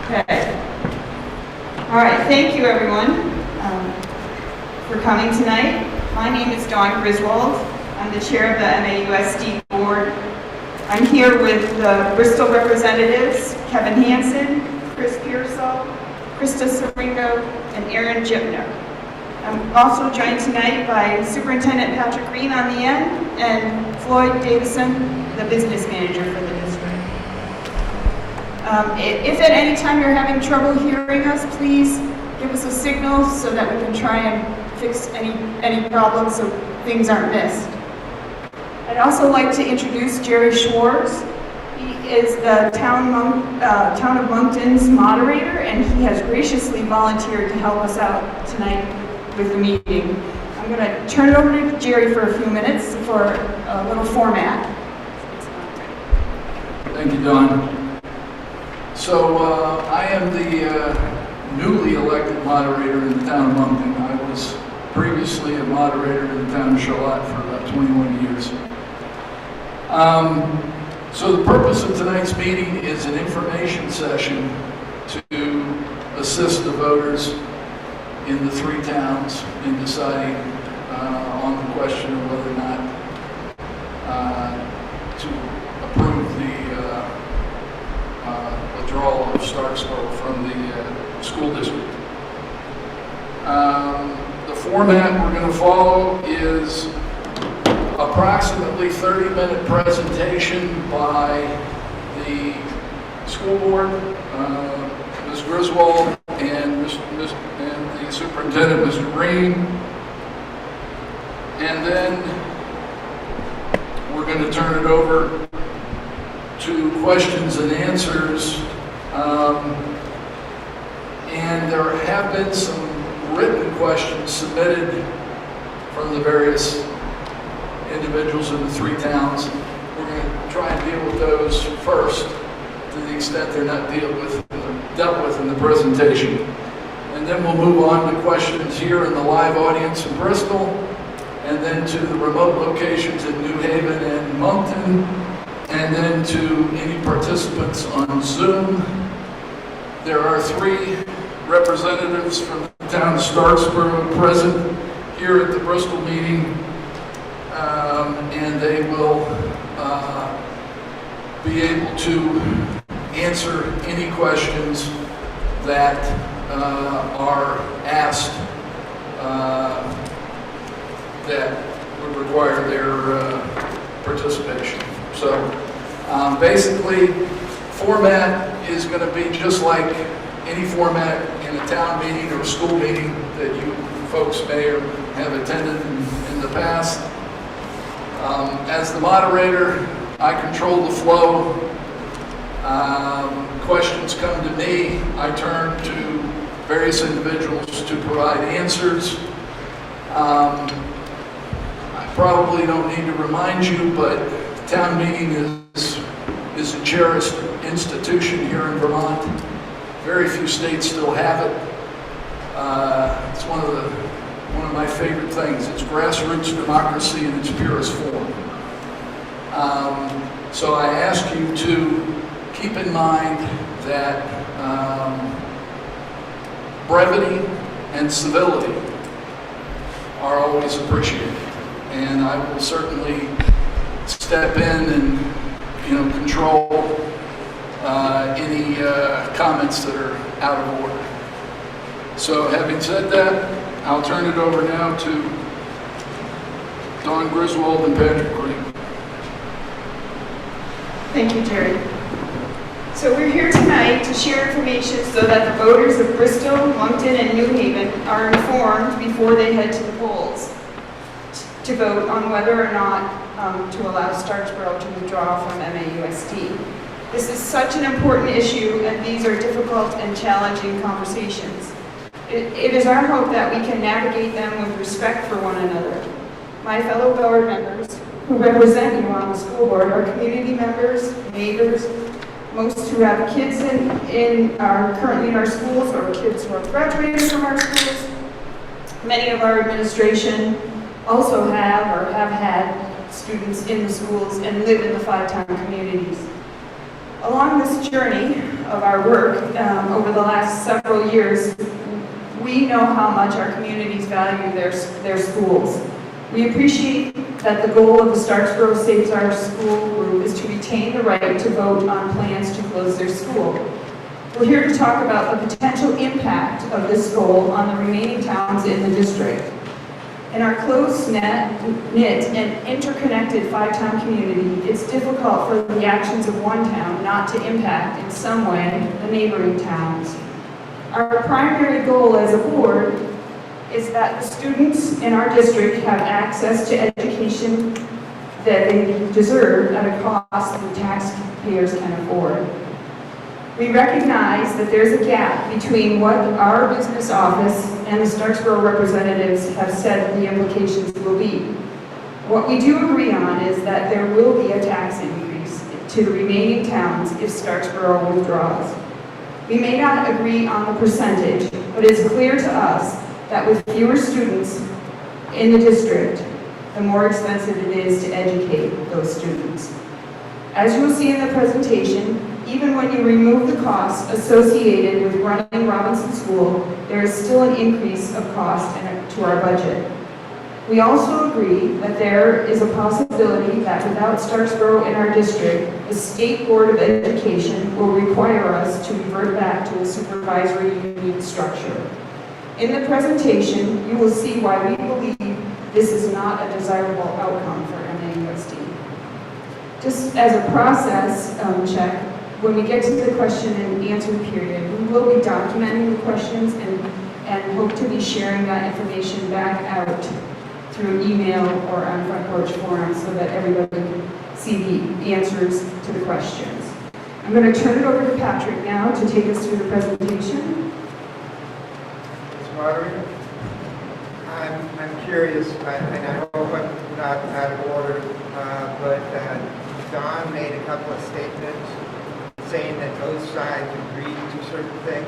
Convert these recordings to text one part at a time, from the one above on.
Okay. All right, thank you everyone for coming tonight. My name is Dawn Griswold. I'm the chair of the MAUSD board. I'm here with the Bristol representatives, Kevin Hansen, Chris Pearsall, Krista Seringo, and Aaron Gipner. I'm also joined tonight by Superintendent Patrick Green on the end and Floyd Davison, the business manager for the district. If at any time you're having trouble hearing us, please give us a signal so that we can try and fix any problems so things aren't missed. I'd also like to introduce Jerry Schwartz. He is the Town of Moncton's moderator, and he has graciously volunteered to help us out tonight with the meeting. I'm going to turn it over to Jerry for a few minutes for a little format. Thank you, Dawn. So I am the newly elected moderator in the town of Moncton. I was previously a moderator in the town of Charlotte for about 21 years. So the purpose of tonight's meeting is an information session to assist the voters in the three towns in deciding on the question of whether or not to approve the withdrawal of Starksboro from the school district. The format we're going to follow is approximately 30-minute presentation by the school board, Ms. Griswold, and the superintendent, Mr. Green. And then we're going to turn it over to questions and answers. And there have been some written questions submitted from the various individuals in the three towns. We're going to try and deal with those first, to the extent they're not dealt with in the presentation. And then we'll move on to questions here in the live audience in Bristol, and then to the remote locations in New Haven and Moncton, and then to any participants on Zoom. There are three representatives from the town of Starksboro present here at the Bristol meeting, and they will be able to answer any questions that are asked that would require their participation. So basically, format is going to be just like any format in a town meeting or a school meeting that you folks may or have attended in the past. As the moderator, I control the flow. Questions come to me. I turn to various individuals to provide answers. I probably don't need to remind you, but town meeting is a cherished institution here in Vermont. Very few states still have it. It's one of my favorite things. It's grassroots democracy in its purest form. So I ask you to keep in mind that brevity and civility are always appreciated, and I will certainly step in and control any comments that are out of order. So having said that, I'll turn it over now to Dawn Griswold and Patrick Green. Thank you, Jerry. So we're here tonight to share information so that the voters of Bristol, Moncton, and New Haven are informed before they head to the polls to vote on whether or not to allow Starksboro to withdraw from MAUSD. This is such an important issue, and these are difficult and challenging conversations. It is our hope that we can navigate them with respect for one another. My fellow board members who represent you on the school board are community members, neighbors, most who have kids currently in our schools, or kids who are graduating from our schools. Many of our administration also have or have had students in the schools and live in the five-town communities. Along this journey of our work over the last several years, we know how much our communities value their schools. We appreciate that the goal of the Starksboro Saves Our School group is to retain the right to vote on plans to close their school. We're here to talk about the potential impact of this goal on the remaining towns in the district. In our close-knit and interconnected five-town community, it's difficult for the actions of one town not to impact in some way the neighboring towns. Our primary goal as a board is that the students in our district have access to education that they deserve at a cost that taxpayers can afford. We recognize that there's a gap between what our business office and the Starksboro representatives have said the implications will be. What we do agree on is that there will be a tax increase to the remaining towns if Starksboro withdraws. We may not agree on the percentage, but it's clear to us that with fewer students in the district, the more expensive it is to educate those students. As you will see in the presentation, even when you remove the costs associated with running Robinson School, there is still an increase of cost to our budget. We also agree that there is a possibility that without Starksboro in our district, the State Board of Education will require us to revert back to a supervisory union structure. In the presentation, you will see why we believe this is not a desirable outcome for MAUSD. Just as a process check, when we get to the question and answer period, we will be documenting the questions and hope to be sharing that information back out through email or on Front Porch Forum so that everybody can see the answers to the questions. I'm going to turn it over to Patrick now to take us through the presentation. Moderator, I'm curious, and I hope I'm not out of order, but Don made a couple of statements saying that both sides agreed to certain things.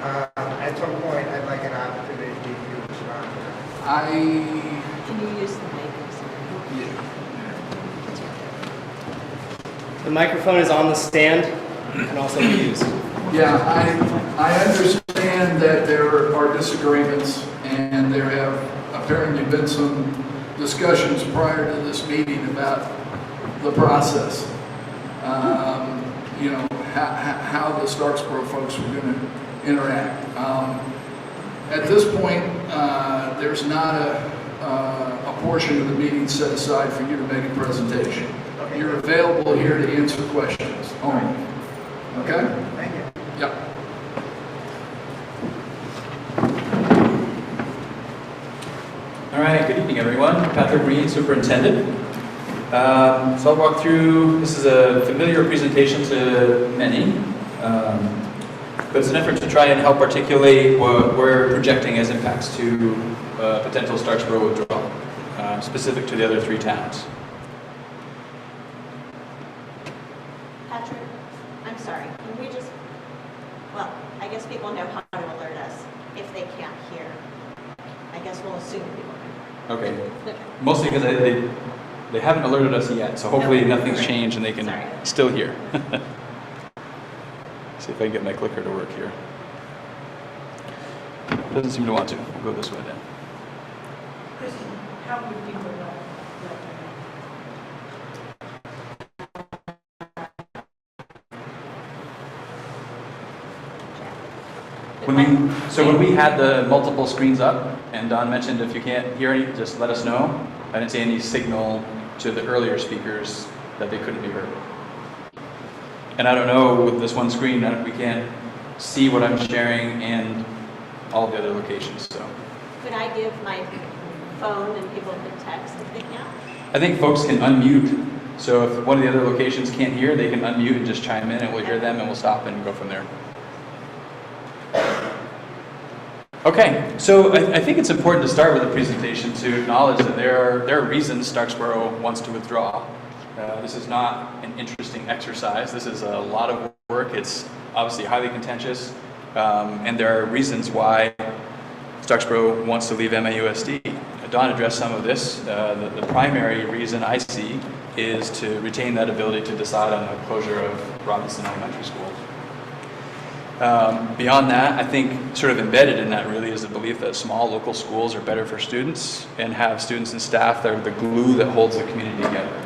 At some point, I'd like an opportunity to respond to that. Can you use the mic? Yeah. The microphone is on the stand and also used. Yeah, I understand that there are disagreements, and there have apparently been some discussions prior to this meeting about the process. You know, how the Starksboro folks were going to interact. At this point, there's not a portion of the meeting set aside for you to make a presentation. Okay. You're available here to answer questions only. Okay? Thank you. Yep. All right, good evening, everyone. Patrick Reed, Superintendent. So I'll walk through, this is a familiar presentation to many, but it's an effort to try and help articulate what we're projecting as impacts to potential Starksboro withdrawal, specific to the other three towns. Patrick, I'm sorry, can we just, well, I guess people know how to alert us if they can't hear. I guess we'll assume people can. Okay, Okay. mostly because they haven't alerted us yet, so hopefully No. nothing's Right. changed and they can Sorry. still hear. See if I can get my clicker to work here. Doesn't seem to want to. We'll go this way then. Kristen, how would people know? When we had the multiple screens up, and Don mentioned if you can't hear any, just let us know. I didn't see any signal to the earlier speakers that they couldn't be heard. And I don't know, with this one screen, we can't see what I'm sharing and all the other locations, so. Could I give my phone and people can text if they can't? I think folks can unmute. So if one of the other locations can't hear, they can unmute and just chime in and we'll hear them and we'll stop and go from there. Okay, so I think it's important to start with the presentation to acknowledge that there are reasons Starksboro wants to withdraw. This is not an interesting exercise. This is a lot of work. It's obviously highly contentious, and there are reasons why Starksboro wants to leave MAUSD. Don addressed some of this. The primary reason I see is to retain that ability to decide on the closure of Robinson Elementary School. Beyond that, I think sort of embedded in that really is the belief that small local schools are better for students and have students and staff that are the glue that holds the community together.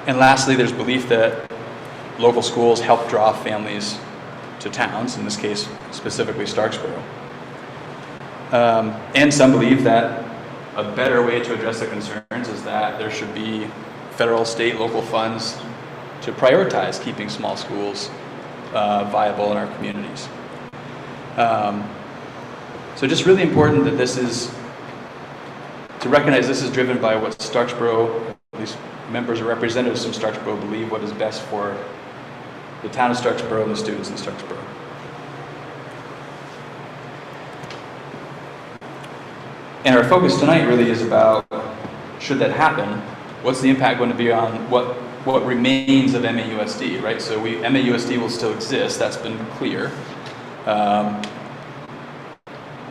And lastly, there's belief that local schools help draw families to towns, in this case specifically Starksboro. And some believe that a better way to address the concerns is that there should be federal, state, local funds to prioritize keeping small schools viable in our communities. So just really important that this is, to recognize this is driven by what Starksboro, at least members or representatives from Starksboro, believe what is best for the town of Starksboro and the students in Starksboro. And our focus tonight really is about, should that happen, what's the impact going to be on what remains of MAUSD, right? So MAUSD will still exist, that's been clear. But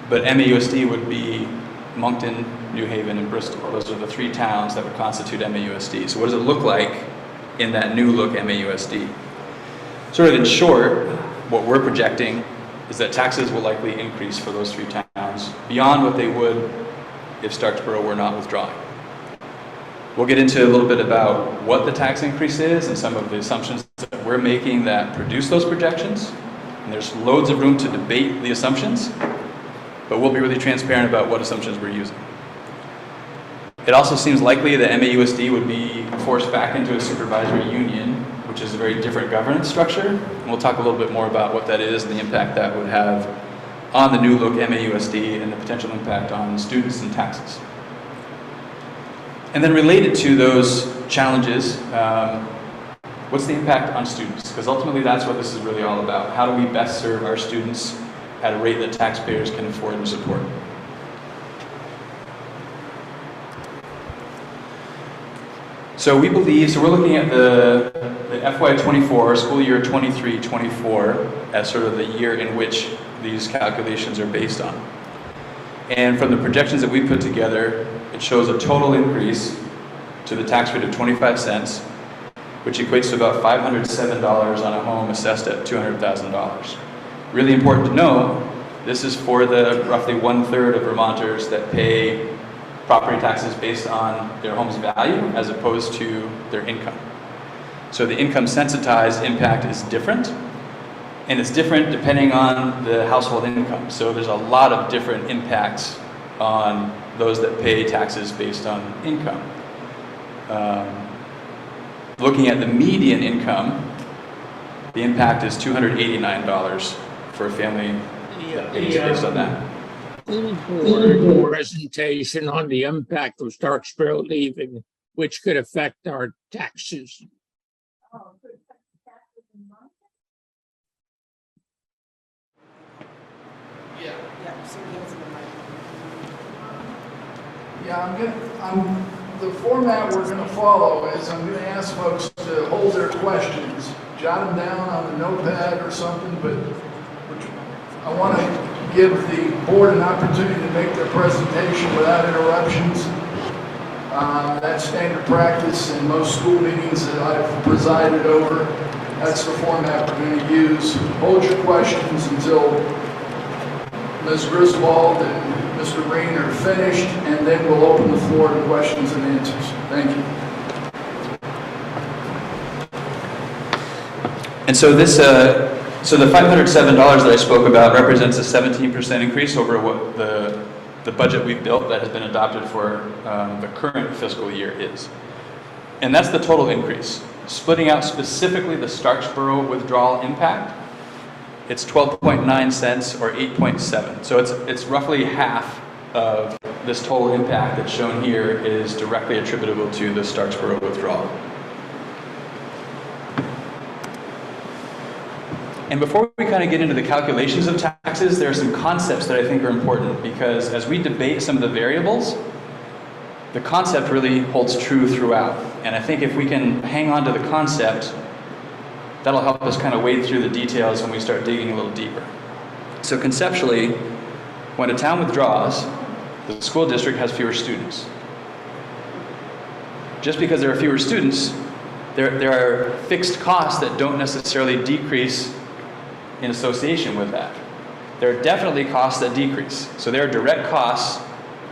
MAUSD would be Moncton, New Haven, and Bristol. Those are the three towns that would constitute MAUSD. So what does it look like in that new look MAUSD? Sort of in short, what we're projecting is that taxes will likely increase for those three towns beyond what they would if Starksboro were not withdrawing. We'll get into a little bit about what the tax increase is and some of the assumptions that we're making that produce those projections. And there's loads of room to debate the assumptions, but we'll be really transparent about what assumptions we're using. It also seems likely that MAUSD would be forced back into a supervisory union, which is a very different governance structure. And we'll talk a little bit more about what that is and the impact that would have on the new look MAUSD and the potential impact on students and taxes. And then related to those challenges, what's the impact on students? Because ultimately that's what this is really all about. How do we best serve our students at a rate that taxpayers can afford and support? So we believe, so we're looking at the FY24, school year 23-24, as sort of the year in which these calculations are based on. And from the projections that we put together, it shows a total increase to the tax rate of 25 cents, which equates to about $507 on a home assessed at $200,000. Really important to know, this is for the roughly 1/3 of Vermonters that pay property taxes based on their home's value as opposed to their income. So the income sensitized impact is different, and it's different depending on the household income. So there's a lot of different impacts on those that pay taxes based on income. Looking at the median income, the impact is $289 for a family that pays based on that. Presentation on the impact of Starksboro leaving, which could affect our taxes. The format we're going to follow is I'm going to ask folks to hold their questions, jot them down on a notepad or something, but I want to give the board an opportunity to make their presentation without interruptions. That's standard practice in most school meetings that I've presided over. That's the format we're going to use. Hold your questions until Ms. Griswold and Mr. Green are finished, and then we'll open the floor to questions and answers. Thank you. And so this, so the $507 that I spoke about represents a 17% increase over what the budget we've built that has been adopted for the current fiscal year is. And that's the total increase. Splitting out specifically the Starksboro withdrawal impact, it's 12.9 cents or 8.7. So it's roughly half of this total impact that's shown here is directly attributable to the Starksboro withdrawal. And before we kind of get into the calculations of taxes, there are some concepts that I think are important, because as we debate some of the variables, the concept really holds true throughout. And I think if we can hang on to the concept, that'll help us kind of wade through the details when we start digging a little deeper. So conceptually, when a town withdraws, the school district has fewer students. Just because there are fewer students, there are fixed costs that don't necessarily decrease in association with that. There are definitely costs that decrease. So there are direct costs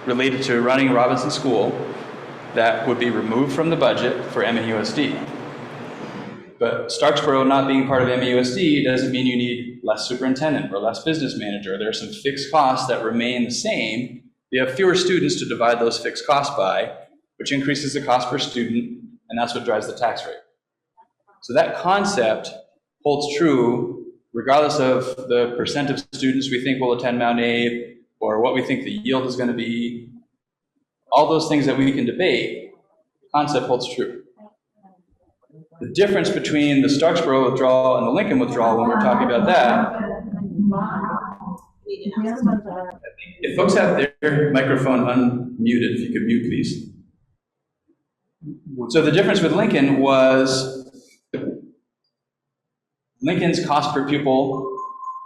related to running Robinson School that would be removed from the budget for MAUSD. But Starksboro not being part of MAUSD doesn't mean you need less superintendent or less business manager. There are some fixed costs that remain the same. You have fewer students to divide those fixed costs by, which increases the cost per student, and that's what drives the tax rate. So that concept holds true regardless of the percent of students we think will attend Mount Abe or what we think the yield is going to be. All those things that we can debate, the concept holds true. The difference between the Starksboro withdrawal and the Lincoln withdrawal, when we're talking about that, if folks have their microphone unmuted, if you could mute, please. So the difference with Lincoln was Lincoln's cost per pupil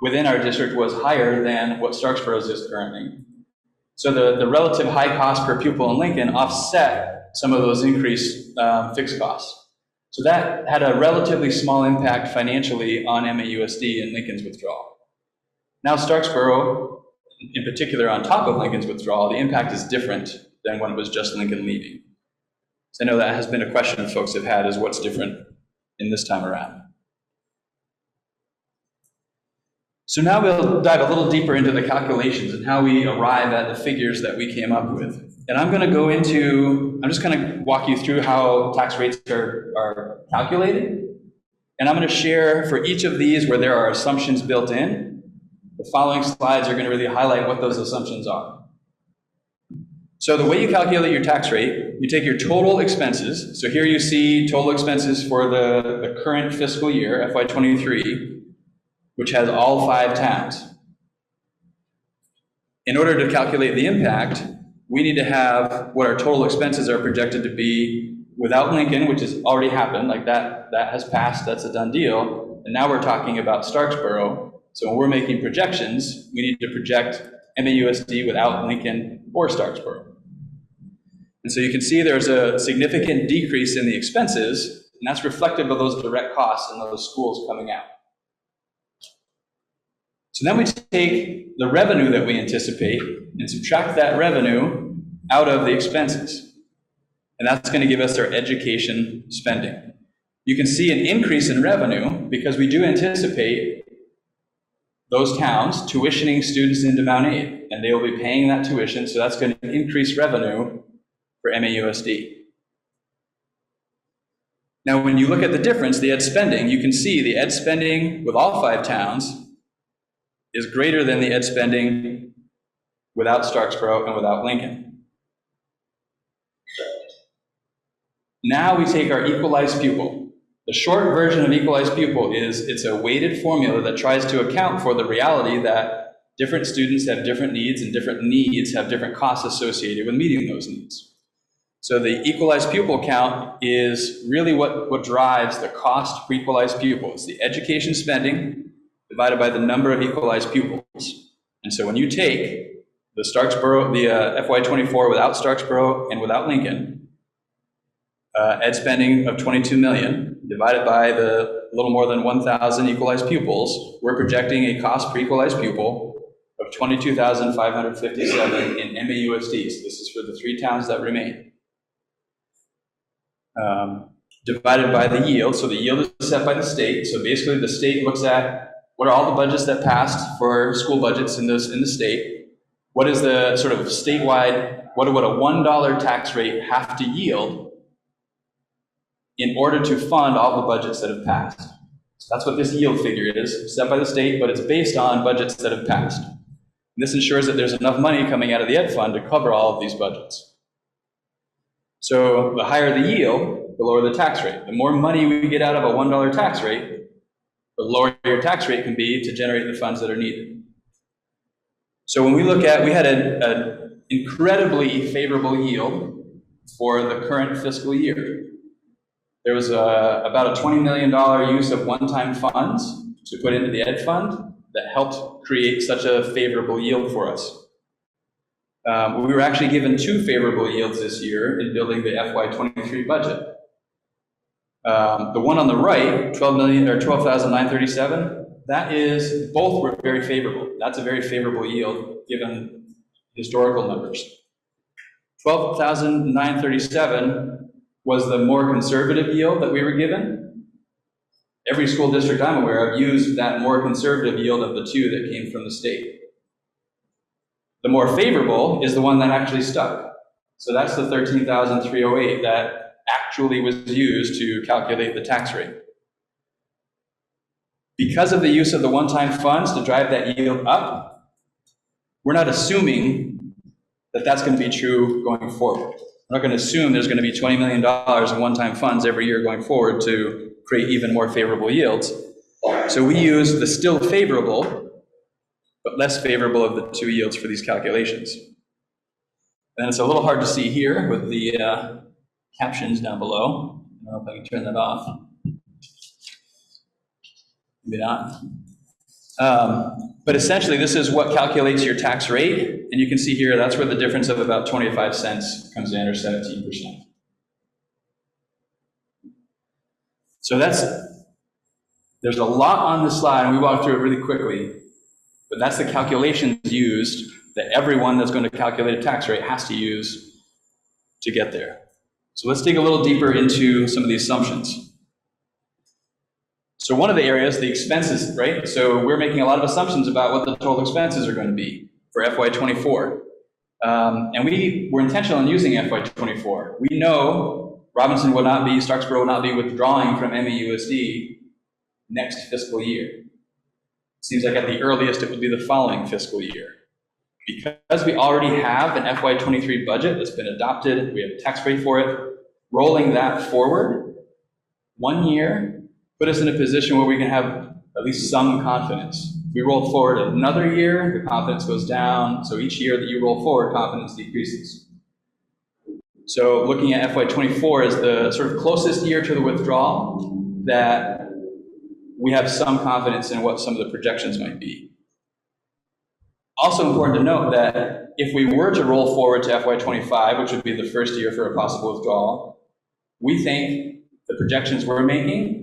within our district was higher than what Starksboro's is currently. So the relative high cost per pupil in Lincoln offset some of those increased fixed costs. So that had a relatively small impact financially on MAUSD and Lincoln's withdrawal. Now Starksboro, in particular on top of Lincoln's withdrawal, the impact is different than when it was just Lincoln leaving. So I know that has been a question folks have had, is what's different in this time around. So now we'll dive a little deeper into the calculations and how we arrive at the figures that we came up with. And I'm just going to walk you through how tax rates are calculated. And I'm going to share for each of these where there are assumptions built in. The following slides are going to really highlight what those assumptions are. So the way you calculate your tax rate, you take your total expenses. So here you see total expenses for the current fiscal year, FY23, which has all 5 towns. In order to calculate the impact, we need to have what our total expenses are projected to be without Lincoln, which has already happened, like that has passed, that's a done deal. And now we're talking about Starksboro. So when we're making projections, we need to project MAUSD without Lincoln or Starksboro. And so you can see there's a significant decrease in the expenses, and that's reflective of those direct costs in those schools coming out. So then we take the revenue that we anticipate and subtract that revenue out of the expenses. And that's going to give us our education spending. You can see an increase in revenue because we do anticipate those towns tuitioning students into Mount Abe, and they will be paying that tuition, so that's going to increase revenue for MAUSD. Now, when you look at the difference, the ed spending, you can see the ed spending with all 5 towns is greater than the ed spending without Starksboro and without Lincoln. Now we take our equalized pupil. The short version of equalized pupil is it's a weighted formula that tries to account for the reality that different students have different needs and different needs have different costs associated with meeting those needs. So the equalized pupil count is really what drives the cost per equalized pupil. It's the education spending divided by the number of equalized pupils. And so when you take the Starksboro, the FY24 without Starksboro and without Lincoln, ed spending of 22 million divided by the little more than 1,000 equalized pupils, we're projecting a cost per equalized pupil of 22,557 in MAUSD. So this is for the 3 towns that remain. Divided by the yield. So the yield is set by the state. So basically the state looks at what are all the budgets that passed for school budgets in the state? What is the sort of statewide, what would a $1 tax rate have to yield in order to fund all the budgets that have passed? So that's what this yield figure is, set by the state, but it's based on budgets that have passed. And this ensures that there's enough money coming out of the ed fund to cover all of these budgets. So the higher the yield, the lower the tax rate. The more money we get out of a $1 tax rate, the lower your tax rate can be to generate the funds that are needed. So when we look at, we had an incredibly favorable yield for the current fiscal year. There was about a $20 million use of one-time funds to put into the ed fund that helped create such a favorable yield for us. We were actually given 2 favorable yields this year in building the FY23 budget. The one on the right, 12,937, That is, both were very favorable. That's a very favorable yield given historical numbers. 12,937 was the more conservative yield that we were given. Every school district I'm aware of used that more conservative yield of the two that came from the state. The more favorable is the one that actually stuck. So that's the 13,308 that actually was used to calculate the tax rate. Because of the use of the one-time funds to drive that yield up, we're not assuming that that's going to be true going forward. We're not going to assume there's going to be $20 million in one-time funds every year going forward to create even more favorable yields. So we use the still favorable, but less favorable of the two yields for these calculations. And it's a little hard to see here with the captions down below. I don't know if I can turn that off. Maybe not. But essentially, this is what calculates your tax rate. And you can see here, that's where the difference of about 25 cents comes in, or 17%. So there's a lot on this slide, and we walked through it really quickly. But that's the calculations used that everyone that's going to calculate a tax rate has to use to get there. So let's dig a little deeper into some of the assumptions. So one of the areas, the expenses, right? So we're making a lot of assumptions about what the total expenses are going to be for FY24. And we were intentional in using FY24. We know Robinson will not be, Starksboro will not be withdrawing from MAUSD next fiscal year. Seems like at the earliest it would be the following fiscal year. Because we already have an FY23 budget that's been adopted, we have a tax rate for it, rolling that forward 1 year put us in a position where we can have at least some confidence. If we roll forward another year, the confidence goes down. So each year that you roll forward, confidence decreases. So looking at FY24 as the sort of closest year to the withdrawal, that we have some confidence in what some of the projections might be. Also important to note that if we were to roll forward to FY25, which would be the first year for a possible withdrawal, we think the projections we're making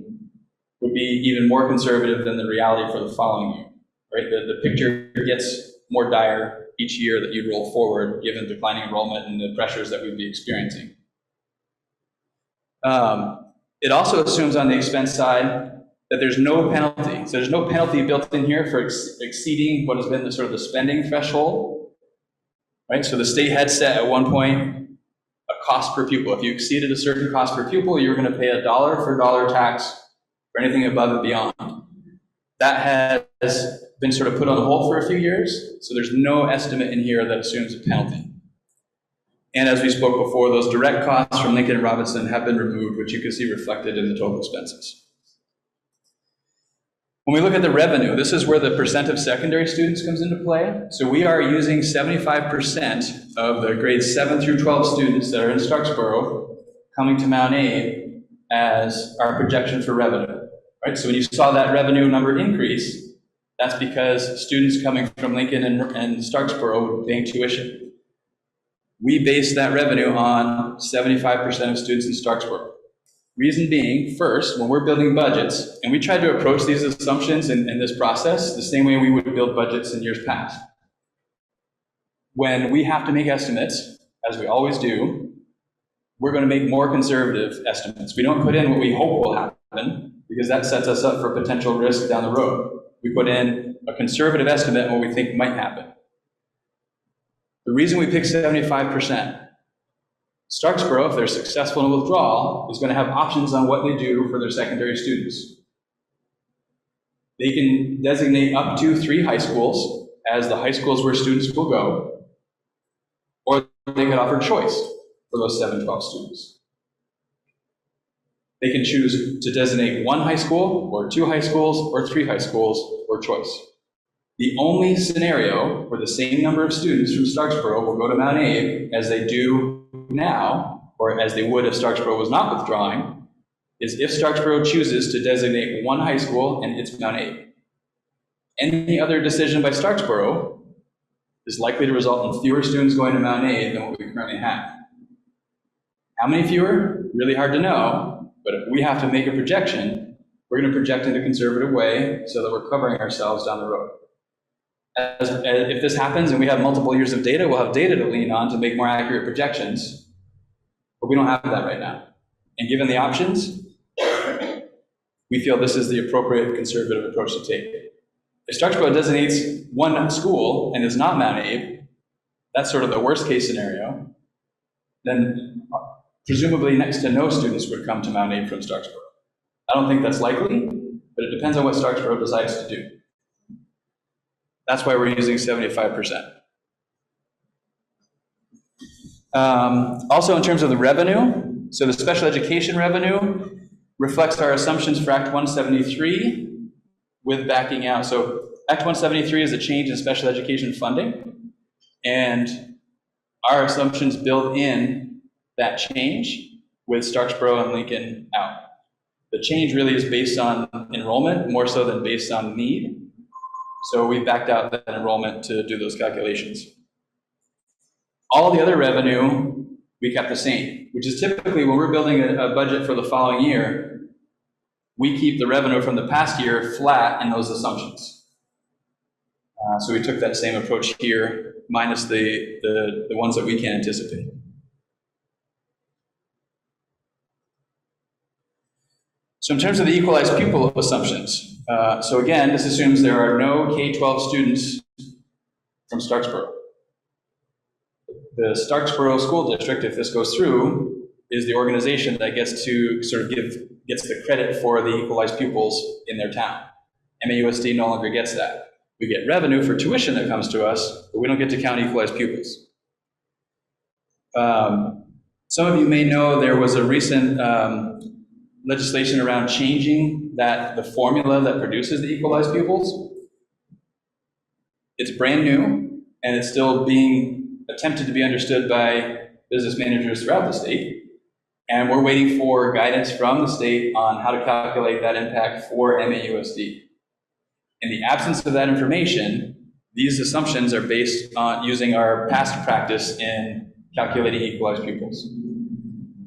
would be even more conservative than the reality for the following year, right? The picture gets more dire each year that you roll forward, given declining enrollment and the pressures that we'd be experiencing. It also assumes on the expense side that there's no penalty. So there's no penalty built in here for exceeding what has been the sort of the spending threshold, right? So the state had set at one point a cost per pupil. If you exceeded a certain cost per pupil, you were going to pay $1 for $1 tax for anything above and beyond. That has been sort of put on hold for a few years, so there's no estimate in here that assumes a penalty. And as we spoke before, those direct costs from Lincoln and Robinson have been removed, which you can see reflected in the total expenses. When we look at the revenue, this is where the percent of secondary students comes into play. So we are using 75% of the grades 7 through 12 students that are in Starksboro coming to Mount A as our projection for revenue, right? So when you saw that revenue number increase, that's because students coming from Lincoln and Starksboro were paying tuition. We base that revenue on 75% of students in Starksboro. Reason being, first, when we're building budgets, and we try to approach these assumptions in this process the same way we would build budgets in years past. When we have to make estimates, as we always do, we're going to make more conservative estimates. We don't put in what we hope will happen, because that sets us up for potential risk down the road. We put in a conservative estimate on what we think might happen. The reason we pick 75%, Starksboro, if they're successful in withdrawal, is going to have options on what they do for their secondary students. They can designate up to 3 high schools as the high schools where students will go, or they could offer choice for those 712 students. They can choose to designate 1 high school, or 2 high schools, or 3 high schools, or choice. The only scenario where the same number of students from Starksboro will go to Mount Abe as they do now, or as they would if Starksboro was not withdrawing, is if Starksboro chooses to designate 1 high school and it's Mount Abe. Any other decision by Starksboro is likely to result in fewer students going to Mount Abe than what we currently have. How many fewer? Really hard to know, but if we have to make a projection, we're going to project in a conservative way so that we're covering ourselves down the road. If this happens and we have multiple years of data, we'll have data to lean on to make more accurate projections, but we don't have that right now. And given the options, we feel this is the appropriate conservative approach to take. If Starksboro designates one school and is not Mount Abe, that's sort of the worst case scenario, then presumably next to no students would come to Mount Abe from Starksboro. I don't think that's likely, but it depends on what Starksboro decides to do. That's why we're using 75%. Also in terms of the revenue, so the special education revenue reflects our assumptions for Act 173 with backing out. So Act 173 is a change in special education funding, and our assumptions build in that change with Starksboro and Lincoln out. The change really is based on enrollment more so than based on need. So we backed out that enrollment to do those calculations. All the other revenue, we kept the same, which is typically when we're building a budget for the following year, we keep the revenue from the past year flat in those assumptions. So we took that same approach here, minus the ones that we can anticipate. So in terms of the equalized pupil assumptions, so again, this assumes there are no K-12 students from Starksboro. The Starksboro School District, if this goes through, is the organization that gets to sort of gets the credit for the equalized pupils in their town. MAUSD no longer gets that. We get revenue for tuition that comes to us, but we don't get to count equalized pupils. Some of you may know there was a recent legislation around changing the formula that produces the equalized pupils. It's brand new, and it's still being attempted to be understood by business managers throughout the state. And we're waiting for guidance from the state on how to calculate that impact for MAUSD. In the absence of that information, these assumptions are based on using our past practice in calculating equalized pupils.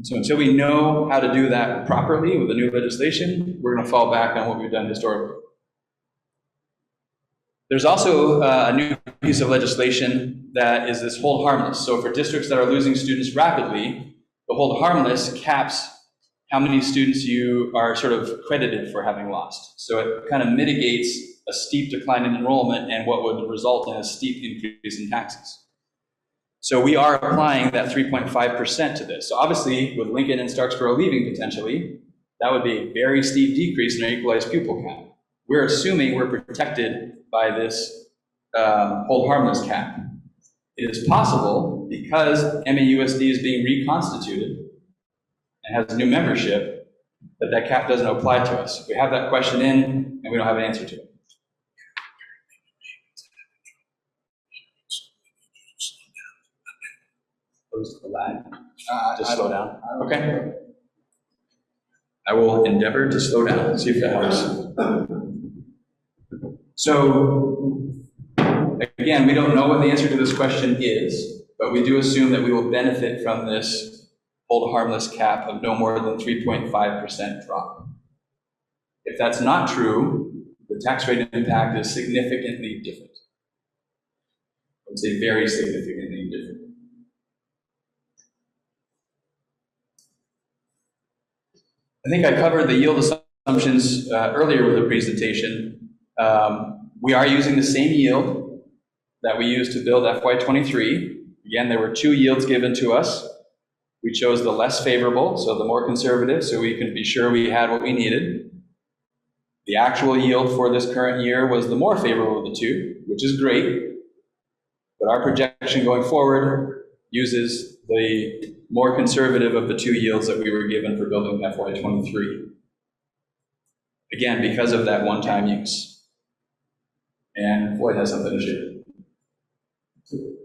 So until we know how to do that properly with the new legislation, we're going to fall back on what we've done historically. There's also a new piece of legislation that is this hold harmless. So for districts that are losing students rapidly, the hold harmless caps how many students you are sort of credited for having lost. So it kind of mitigates a steep decline in enrollment and what would result in a steep increase in taxes. So we are applying that 3.5% to this. So obviously, with Lincoln and Starksboro leaving potentially, that would be a very steep decrease in our equalized pupil count. We're assuming we're protected by this hold harmless cap. It is possible, because MAUSD is being reconstituted and has new membership, that cap doesn't apply to us. We have that question in, and we don't have an answer to it. Close the lag. Just slow down. Okay. I will endeavor to slow down. See if that helps. So, again, we don't know what the answer to this question is, but we do assume that we will benefit from this hold harmless cap of no more than 3.5% drop. If that's not true, the tax rate impact is significantly different. I would say very significantly different. I think I covered the yield assumptions earlier with the presentation. We are using the same yield that we used to build FY23. Again, there were two yields given to us. We chose the less favorable, so the more conservative, so we could be sure we had what we needed. The actual yield for this current year was the more favorable of the two, which is great. But our projection going forward uses the more conservative of the two yields that we were given for building FY23. Again, because of that one-time use. And Floyd has something to share.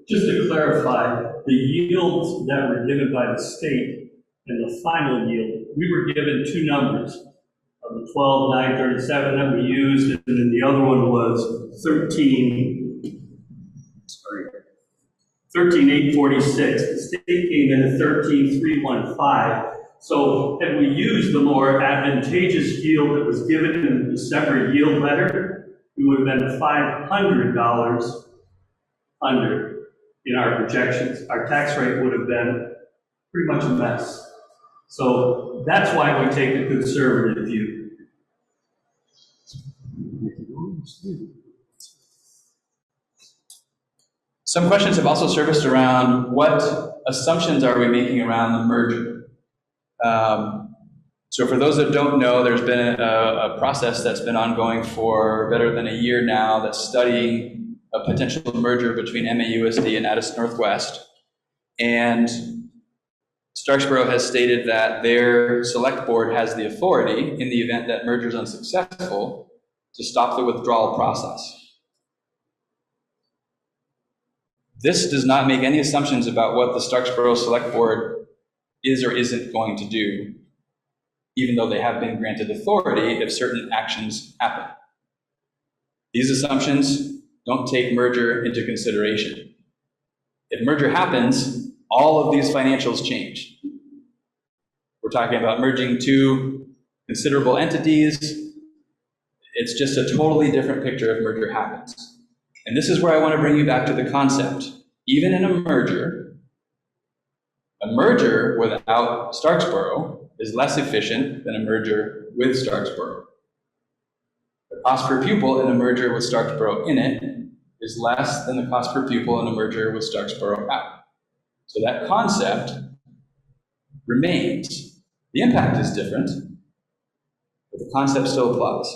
Just to clarify, the yields that were given by the state and the final yield, we were given two numbers of the 12,937 that we used, and then the other one was 13,846. The state came in at 13,315. So had we used the more advantageous yield that was given in the December yield letter, we would have been $500 under in our projections. Our tax rate would have been pretty much a mess. So that's why we take a conservative view. Some questions have also surfaced around what assumptions are we making around the merger. So for those that don't know, there's been a process that's been ongoing for better than a year now that's studying a potential merger between MAUSD and Addis Northwest. And Starksboro has stated that their select board has the authority, in the event that merger is unsuccessful, to stop the withdrawal process. This does not make any assumptions about what the Starksboro Select Board is or isn't going to do, even though they have been granted authority if certain actions happen. These assumptions don't take merger into consideration. If merger happens, all of these financials change. We're talking about merging two considerable entities. It's just a totally different picture if merger happens. And this is where I want to bring you back to the concept. Even in a merger without Starksboro is less efficient than a merger with Starksboro. The cost per pupil in a merger with Starksboro in it is less than the cost per pupil in a merger with Starksboro out. So that concept remains. The impact is different, but the concept still applies.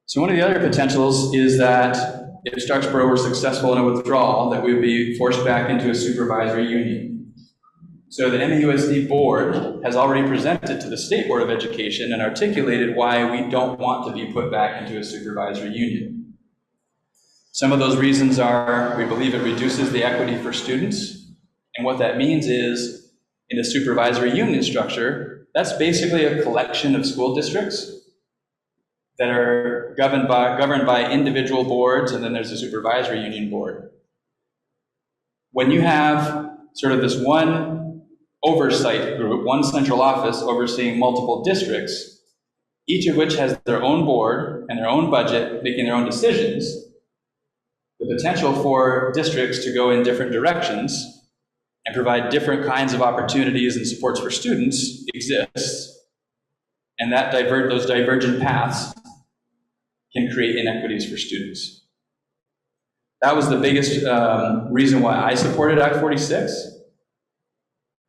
So one of the other potentials is that if Starksboro were successful in a withdrawal, that we would be forced back into a supervisory union. So the MAUSD board has already presented to the State Board of Education and articulated why we don't want to be put back into a supervisory union. Some of those reasons are, we believe it reduces the equity for students. And what that means is, in a supervisory union structure, that's basically a collection of school districts that are governed by individual boards, and then there's a supervisory union board. When you have sort of this one oversight group, one central office overseeing multiple districts, each of which has their own board and their own budget, making their own decisions, the potential for districts to go in different directions and provide different kinds of opportunities and supports for students exists, and that those divergent paths can create inequities for students. That was the biggest reason why I supported Act 46,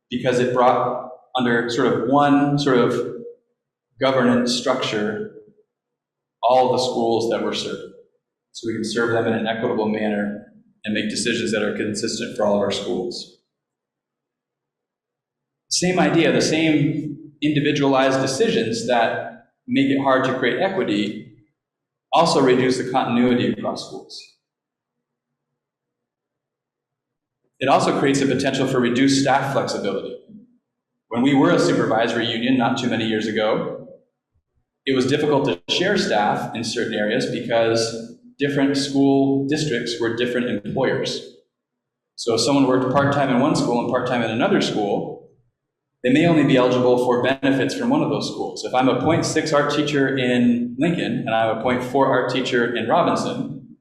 because it brought under sort of one sort of governance structure all of the schools that were served. So we can serve them in an equitable manner and make decisions that are consistent for all of our schools. Same idea, the same individualized decisions that make it hard to create equity also reduce the continuity across schools. It also creates a potential for reduced staff flexibility. When we were a supervisory union not too many years ago, it was difficult to share staff in certain areas because different school districts were different employers. So if someone worked part-time in one school and part-time in another school, they may only be eligible for benefits from one of those schools. If I'm a 0.6 art teacher in Lincoln and I'm a 0.4 art teacher in Robinson,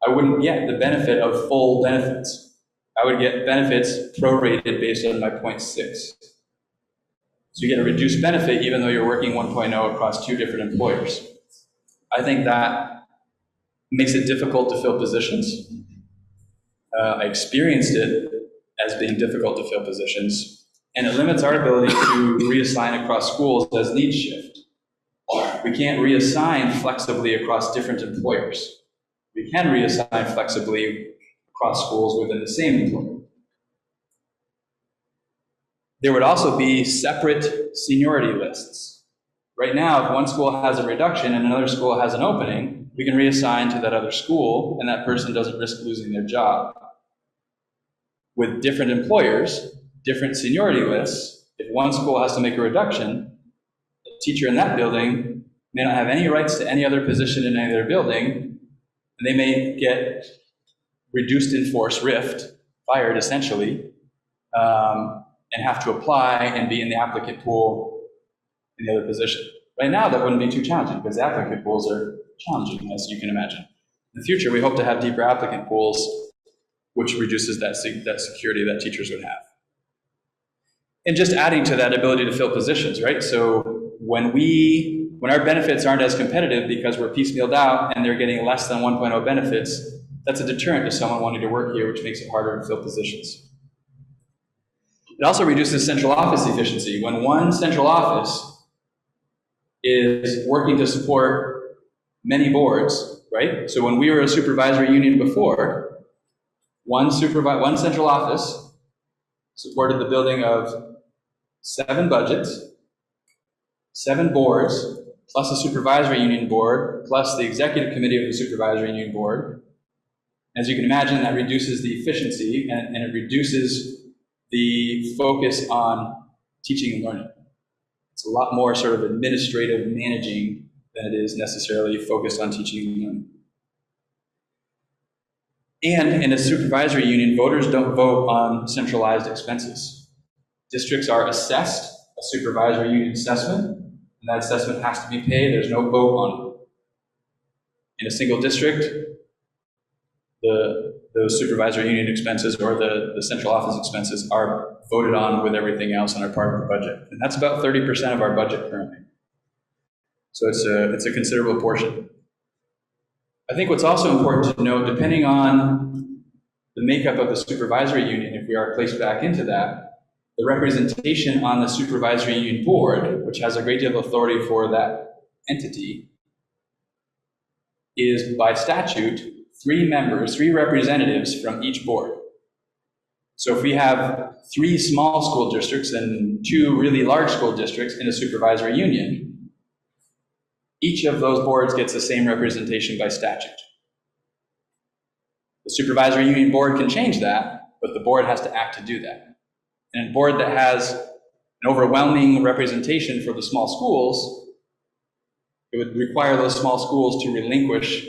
I wouldn't get the benefit of full benefits. I would get benefits prorated based on my 0.6. So you get a reduced benefit even though you're working 1.0 across two different employers. I think that makes it difficult to fill positions. I experienced it as being difficult to fill positions, and it limits our ability to reassign across schools as needs shift. We can't reassign flexibly across different employers. We can reassign flexibly across schools within the same employer. There would also be separate seniority lists. Right now, if one school has a reduction and another school has an opening, we can reassign to that other school, and that person doesn't risk losing their job. With different employers, different seniority lists, if one school has to make a reduction, the teacher in that building may not have any rights to any other position in any other building, and they may get reduced in force rift, fired essentially, and have to apply and be in the applicant pool in the other position. Right now, that wouldn't be too challenging because the applicant pools are challenging, as you can imagine. In the future, we hope to have deeper applicant pools, which reduces that security that teachers would have. And just adding to that ability to fill positions, right? So when our benefits aren't as competitive because we're piecemealed out and they're getting less than 1.0 benefits, that's a deterrent to someone wanting to work here, which makes it harder to fill positions. It also reduces central office efficiency. When one central office is working to support many boards, right? So when we were a supervisory union before, one central office supported the building of 7 budgets, 7 boards, plus a supervisory union board, plus the executive committee of the supervisory union board. As you can imagine, that reduces the efficiency and it reduces the focus on teaching and learning. It's a lot more sort of administrative managing than it is necessarily focused on teaching and learning. And in a supervisory union, voters don't vote on centralized expenses. Districts are assessed a supervisory union assessment, and that assessment has to be paid. There's no vote on it. In a single district, those supervisory union expenses or the central office expenses are voted on with everything else and are part of the budget. And that's about 30% of our budget currently. So it's a considerable portion. I think what's also important to note, depending on the makeup of the supervisory union, if we are placed back into that, the representation on the supervisory union board, which has a great deal of authority for that entity, is by statute 3 members, 3 representatives from each board. So if we have 3 small school districts and 2 really large school districts in a supervisory union, each of those boards gets the same representation by statute. The supervisory union board can change that, but the board has to act to do that. And a board that has an overwhelming representation for the small schools, it would require those small schools to relinquish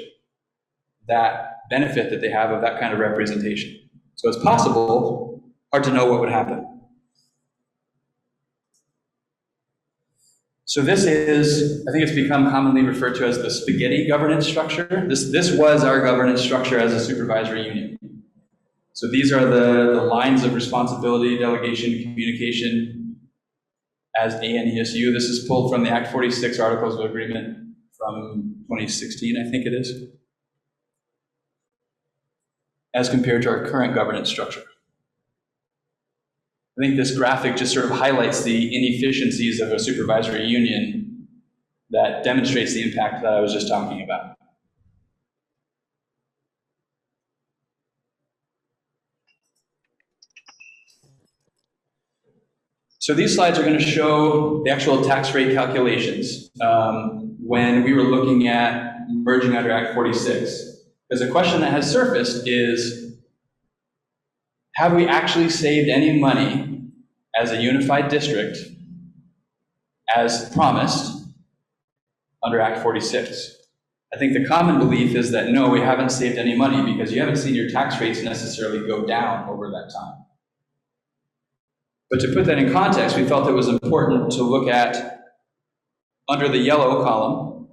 that benefit that they have of that kind of representation. So it's possible, hard to know what would happen. So this is, I think it's become commonly referred to as the spaghetti governance structure. This was our governance structure as a supervisory union. So these are the lines of responsibility, delegation, communication as ANESU. This is pulled from the Act 46 Articles of Agreement from 2016, I think it is, as compared to our current governance structure. I think this graphic just sort of highlights the inefficiencies of a supervisory union that demonstrates the impact that I was just talking about. So these slides are going to show the actual tax rate calculations when we were looking at merging under Act 46. Because a question that has surfaced is, have we actually saved any money as a unified district as promised under Act 46? I think the common belief is that no, we haven't saved any money because you haven't seen your tax rates necessarily go down over that time. But to put that in context, we felt it was important to look at, under the yellow column,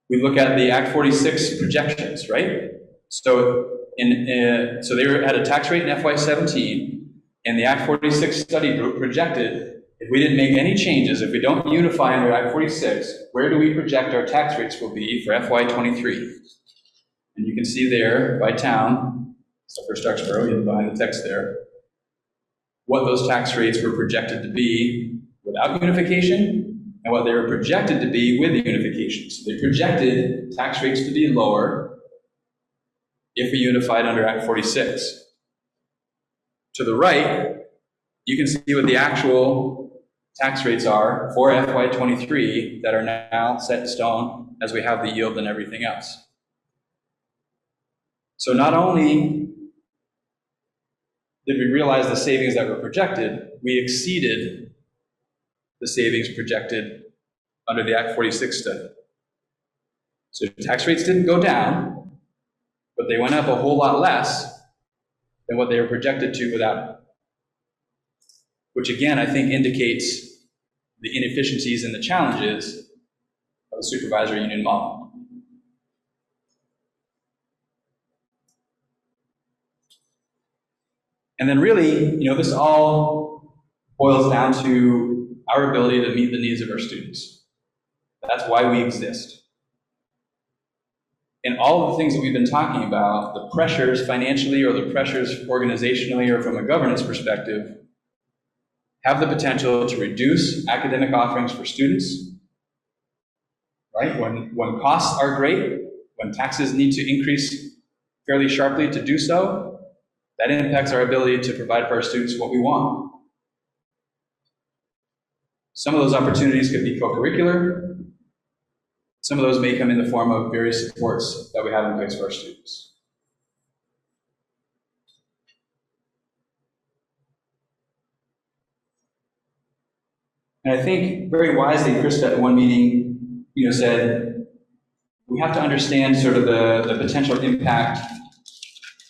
we look at the Act 46 projections, right? So so they had a tax rate in FY17, and the Act 46 study group projected if we didn't make any changes, if we don't unify under Act 46, where do we project our tax rates will be for FY23? And you can see there by town, except for Starksboro, hidden behind the text there, what those tax rates were projected to be without unification and what they were projected to be with the unification. So they projected tax rates to be lower if we unified under Act 46. To the right, you can see what the actual tax rates are for FY23 that are now set in stone as we have the yield and everything else. So not only did we realize the savings that were projected, we exceeded the savings projected under the Act 46 study. So tax rates didn't go down, but they went up a whole lot less than what they were projected to without it. Which again, I think indicates the inefficiencies and the challenges of the supervisory union model. And then really, this all boils down to our ability to meet the needs of our students. That's why we exist. And all of the things that we've been talking about, the pressures financially or the pressures organizationally or from a governance perspective, have the potential to reduce academic offerings for students, right? When costs are great, when taxes need to increase fairly sharply to do so, that impacts our ability to provide for our students what we want. Some of those opportunities could be co-curricular. Some of those may come in the form of various supports that we have in place for our students. And I think very wisely, Krista at one meeting, said, we have to understand sort of the potential impact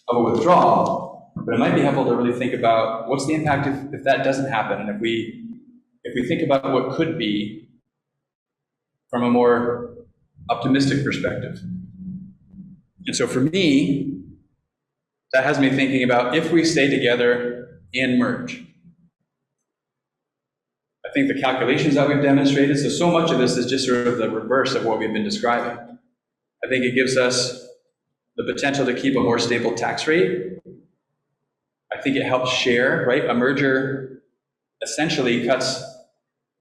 of a withdrawal, but it might be helpful to really think about what's the impact if that doesn't happen, and if we think about what could be from a more optimistic perspective. And so for me, that has me thinking about if we stay together and merge. I think the calculations that we've demonstrated, so much of this is just sort of the reverse of what we've been describing. I think it gives us the potential to keep a more stable tax rate. I think it helps share, right? A merger essentially cuts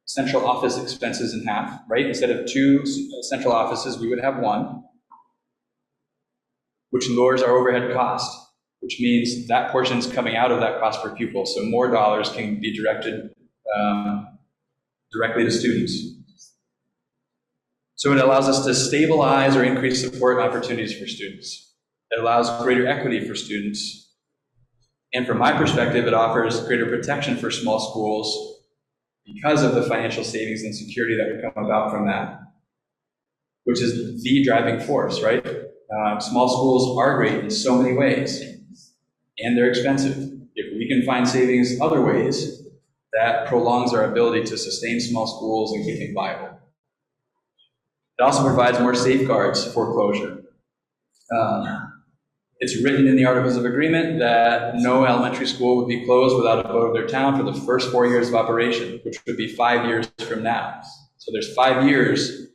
central office expenses in half, right? Instead of 2 central offices, we would have 1, which lowers our overhead cost, which means that portion's coming out of that cost per pupil, so more dollars can be directed directly to students. So it allows us to stabilize or increase support opportunities for students. It allows greater equity for students. And from my perspective, it offers greater protection for small schools because of the financial savings and security that would come about from that, which is the driving force, right? Small schools are great in so many ways, and they're expensive. If we can find savings other ways, that prolongs our ability to sustain small schools and keep them viable. It also provides more safeguards for closure. It's written in the Articles of Agreement that no elementary school would be closed without a vote of their town for the first 4 years of operation, which would be 5 years from now. So there's 5 years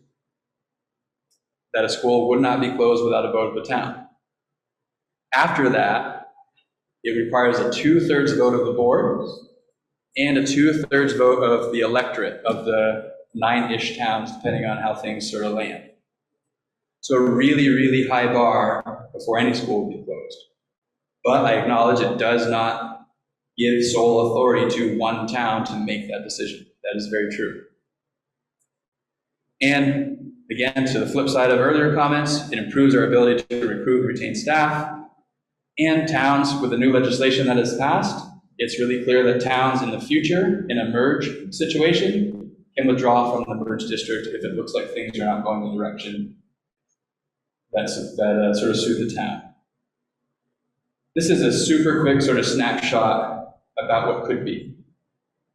that a school would not be closed without a vote of the town. After that, it requires a 2/3 vote of the board and a 2/3 vote of the electorate of the 9-ish towns, depending on how things sort of land. So a really, really high bar before any school will be closed. But I acknowledge it does not give sole authority to one town to make that decision. That is very true. And again, to the flip side of earlier comments, it improves our ability to recruit and retain staff. And towns, with the new legislation that has passed, it's really clear that towns in the future, in a merge situation, can withdraw from the merged district if it looks like things are not going in the direction that sort of suit the town. This is a super quick sort of snapshot about what could be.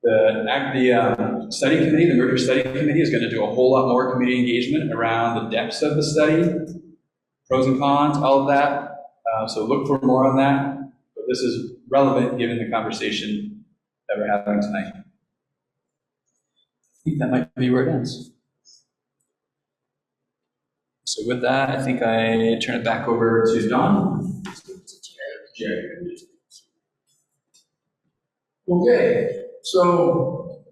The study committee, the merger study committee, is going to do a whole lot more community engagement around the depths of the study, pros and cons, all of that. So look for more on that. But this is relevant given the conversation that we're having tonight. I think that might be where it ends. So with that, I think I turn it back over to Don. Jerry. Okay, so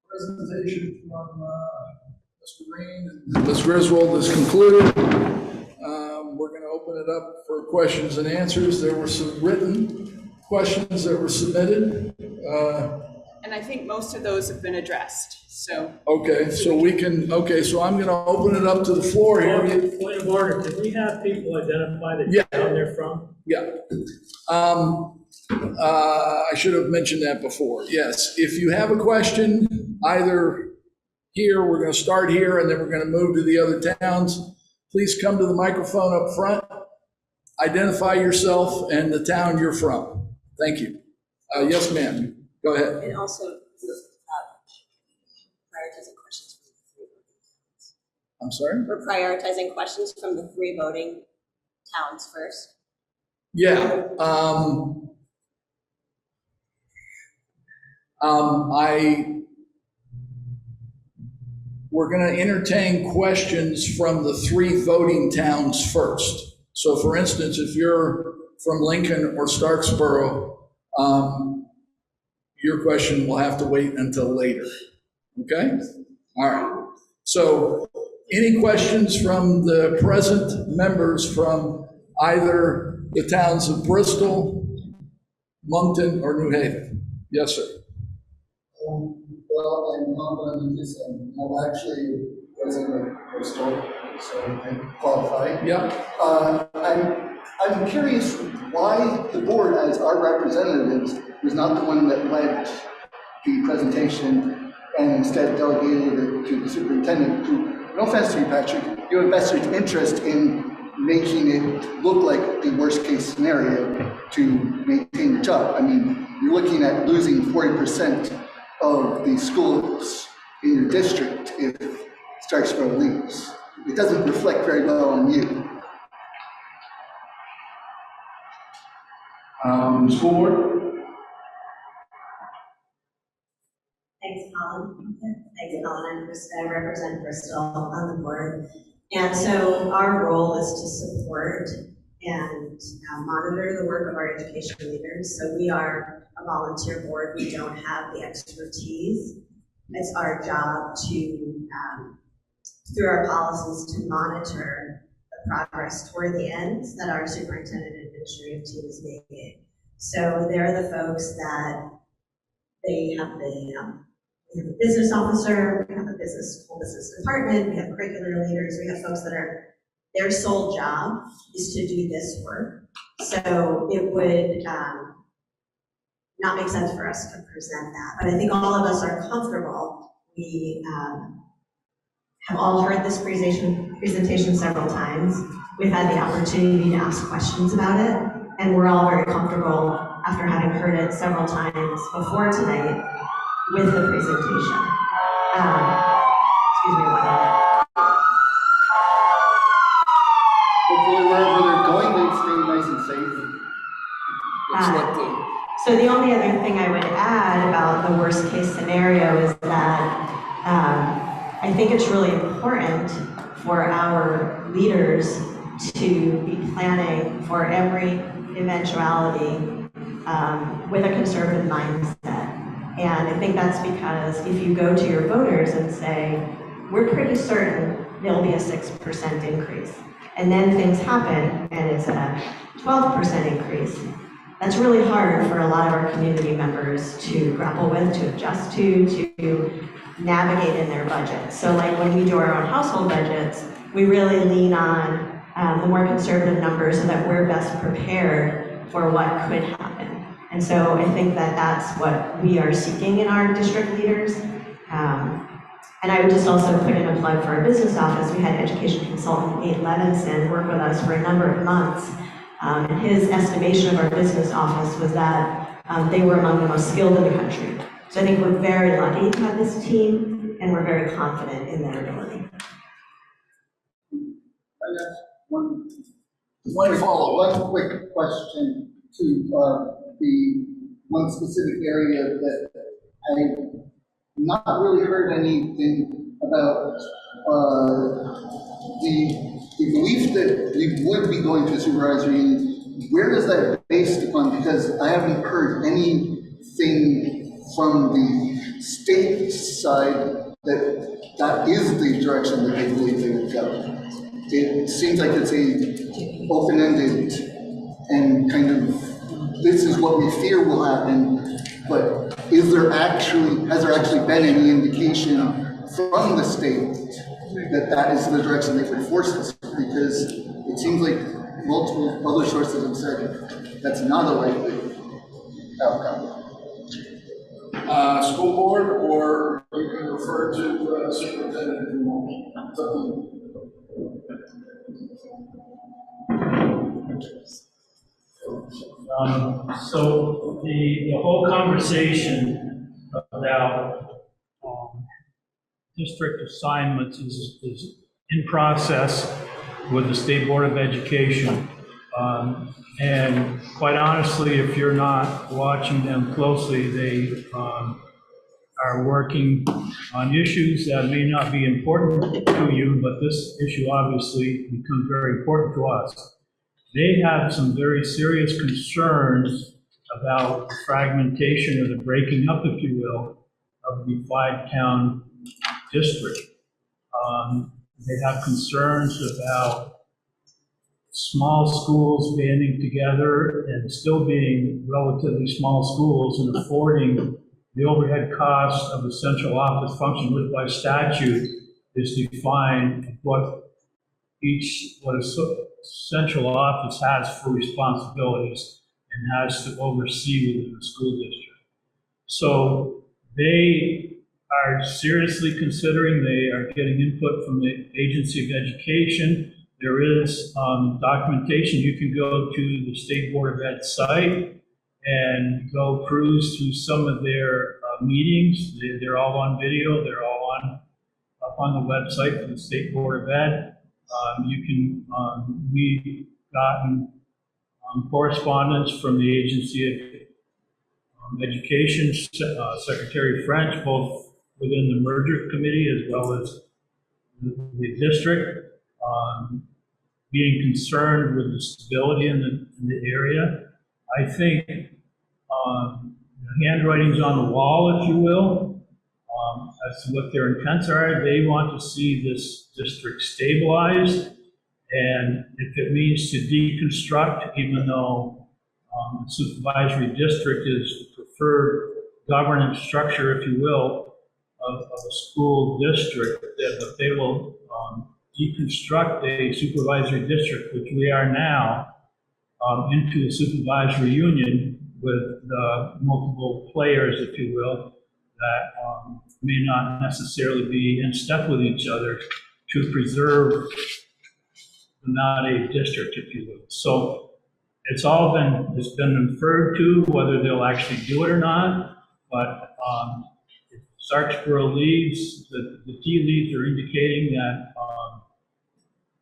presentation from Mr. Green and Ms. Griswold is concluded. We're going to open it up for questions and answers. There were some written questions that were submitted. And I think most of those have been addressed, so. Okay, so we can, so I'm going to open it up to the floor here. Point of order, can we have people identify the Yeah. town they're from? Yeah. I should have mentioned that before. Yes, if you have a question, either here, we're going to start here, and then we're going to move to the other towns. Please come to the microphone up front. identify yourself and the town you're from. Thank you. Yes, ma'am. Go ahead. And also, prioritizing questions from the three voting towns. I'm sorry? We're prioritizing questions from the three voting towns first. Yeah. We're going to entertain questions from the three voting towns first. So for instance, if you're from Lincoln or Starksboro, your question will have to wait until later. Okay? All right. So any questions from the present members from either the towns of Bristol, Moncton, or New Haven? Yes, sir. Well, I'm not on this end. I'm actually resident of Bristol, so I qualify. Yeah. I'm curious why the board, as our representatives, was not the one that led the presentation and instead delegated it to the superintendent, who, no offense to you, Patrick, you have vested interest in making it look like the worst case scenario to maintain the job. I mean, you're looking at losing 40% of the schools in your district if Starksboro leaves. It doesn't reflect very well on you. School board? Thanks, Colin. I represent Bristol on the board. And so our role is to support and monitor the work of our education leaders. So we are a volunteer board. We don't have the expertise. It's our job to, through our policies, to monitor the progress toward the ends that our superintendent and administrative team is making. So they're the folks that they have we have a business officer, we have a whole business department, we have curricular leaders, we have folks that are, their sole job is to do this work. So it would not make sense for us to present that. But I think all of us are comfortable. We have all heard this presentation several times. We've had the opportunity to ask questions about it, and we're all very comfortable after having heard it several times before tonight with the presentation. Excuse me one minute. Hopefully wherever they're going, they stay nice and safe. So the only other thing I would add about the worst case scenario is that I think it's really important for our leaders to be planning for every eventuality with a conservative mindset. And I think that's because if you go to your voters and say, we're pretty certain there'll be a 6% increase, and then things happen and it's a 12% increase, that's really hard for a lot of our community members to grapple with, to adjust to navigate in their budget. So like when we do our own household budgets, we really lean on the more conservative numbers so that we're best prepared for what could happen. And so I think that that's what we are seeking in our district leaders. And I would just also put in a plug for our business office. We had education consultant Nate Levinson work with us for a number of months. And his estimation of our business office was that they were among the most skilled in the country. So I think we're very lucky to have this team, and we're very confident in their ability. One quick question to the one specific area that I've not really heard anything about. The belief that we would be going to a supervisory union, where is that based upon? Because I haven't heard anything from the state side that is the direction that they believe they would go. It seems like it's a open-ended and kind of, this is what we fear will happen, but has there actually been any indication from the state that is the direction they would force us? Because it seems like multiple other sources have said that's not a likely outcome. School board, or you can refer to the superintendent if you want. So the whole conversation about district assignments is in process with the State Board of Education. And quite honestly, if you're not watching them closely, they are working on issues that may not be important to you, but this issue obviously becomes very important to us. They have some very serious concerns about the fragmentation or the breaking up, if you will, of the five-town district. They have concerns about small schools banding together and still being relatively small schools and affording the overhead cost of the central office function, which by statute is defined what a central office has for responsibilities and has to oversee within the school district. So they are seriously considering, they are getting input from the Agency of Education. There is documentation. You can go to the State Board of Ed site and go cruise through some of their meetings. They're all on video. They're all up on the website for the State Board of Ed. We've gotten correspondence from the Agency of Education, Secretary French, both within the merger committee as well as the district, being concerned with the stability in the area. I think handwriting's on the wall, if you will, as to what their intents are. They want to see this district stabilized, and if it means to deconstruct, even though the supervisory district is the preferred governance structure, if you will, of a school district, that they will deconstruct a supervisory district, which we are now, into a supervisory union with multiple players, if you will, that may not necessarily be in step with each other to preserve the not-a district, if you will. So it's been inferred to whether they'll actually do it or not, but if Starksboro leaves, the tea leaves are indicating that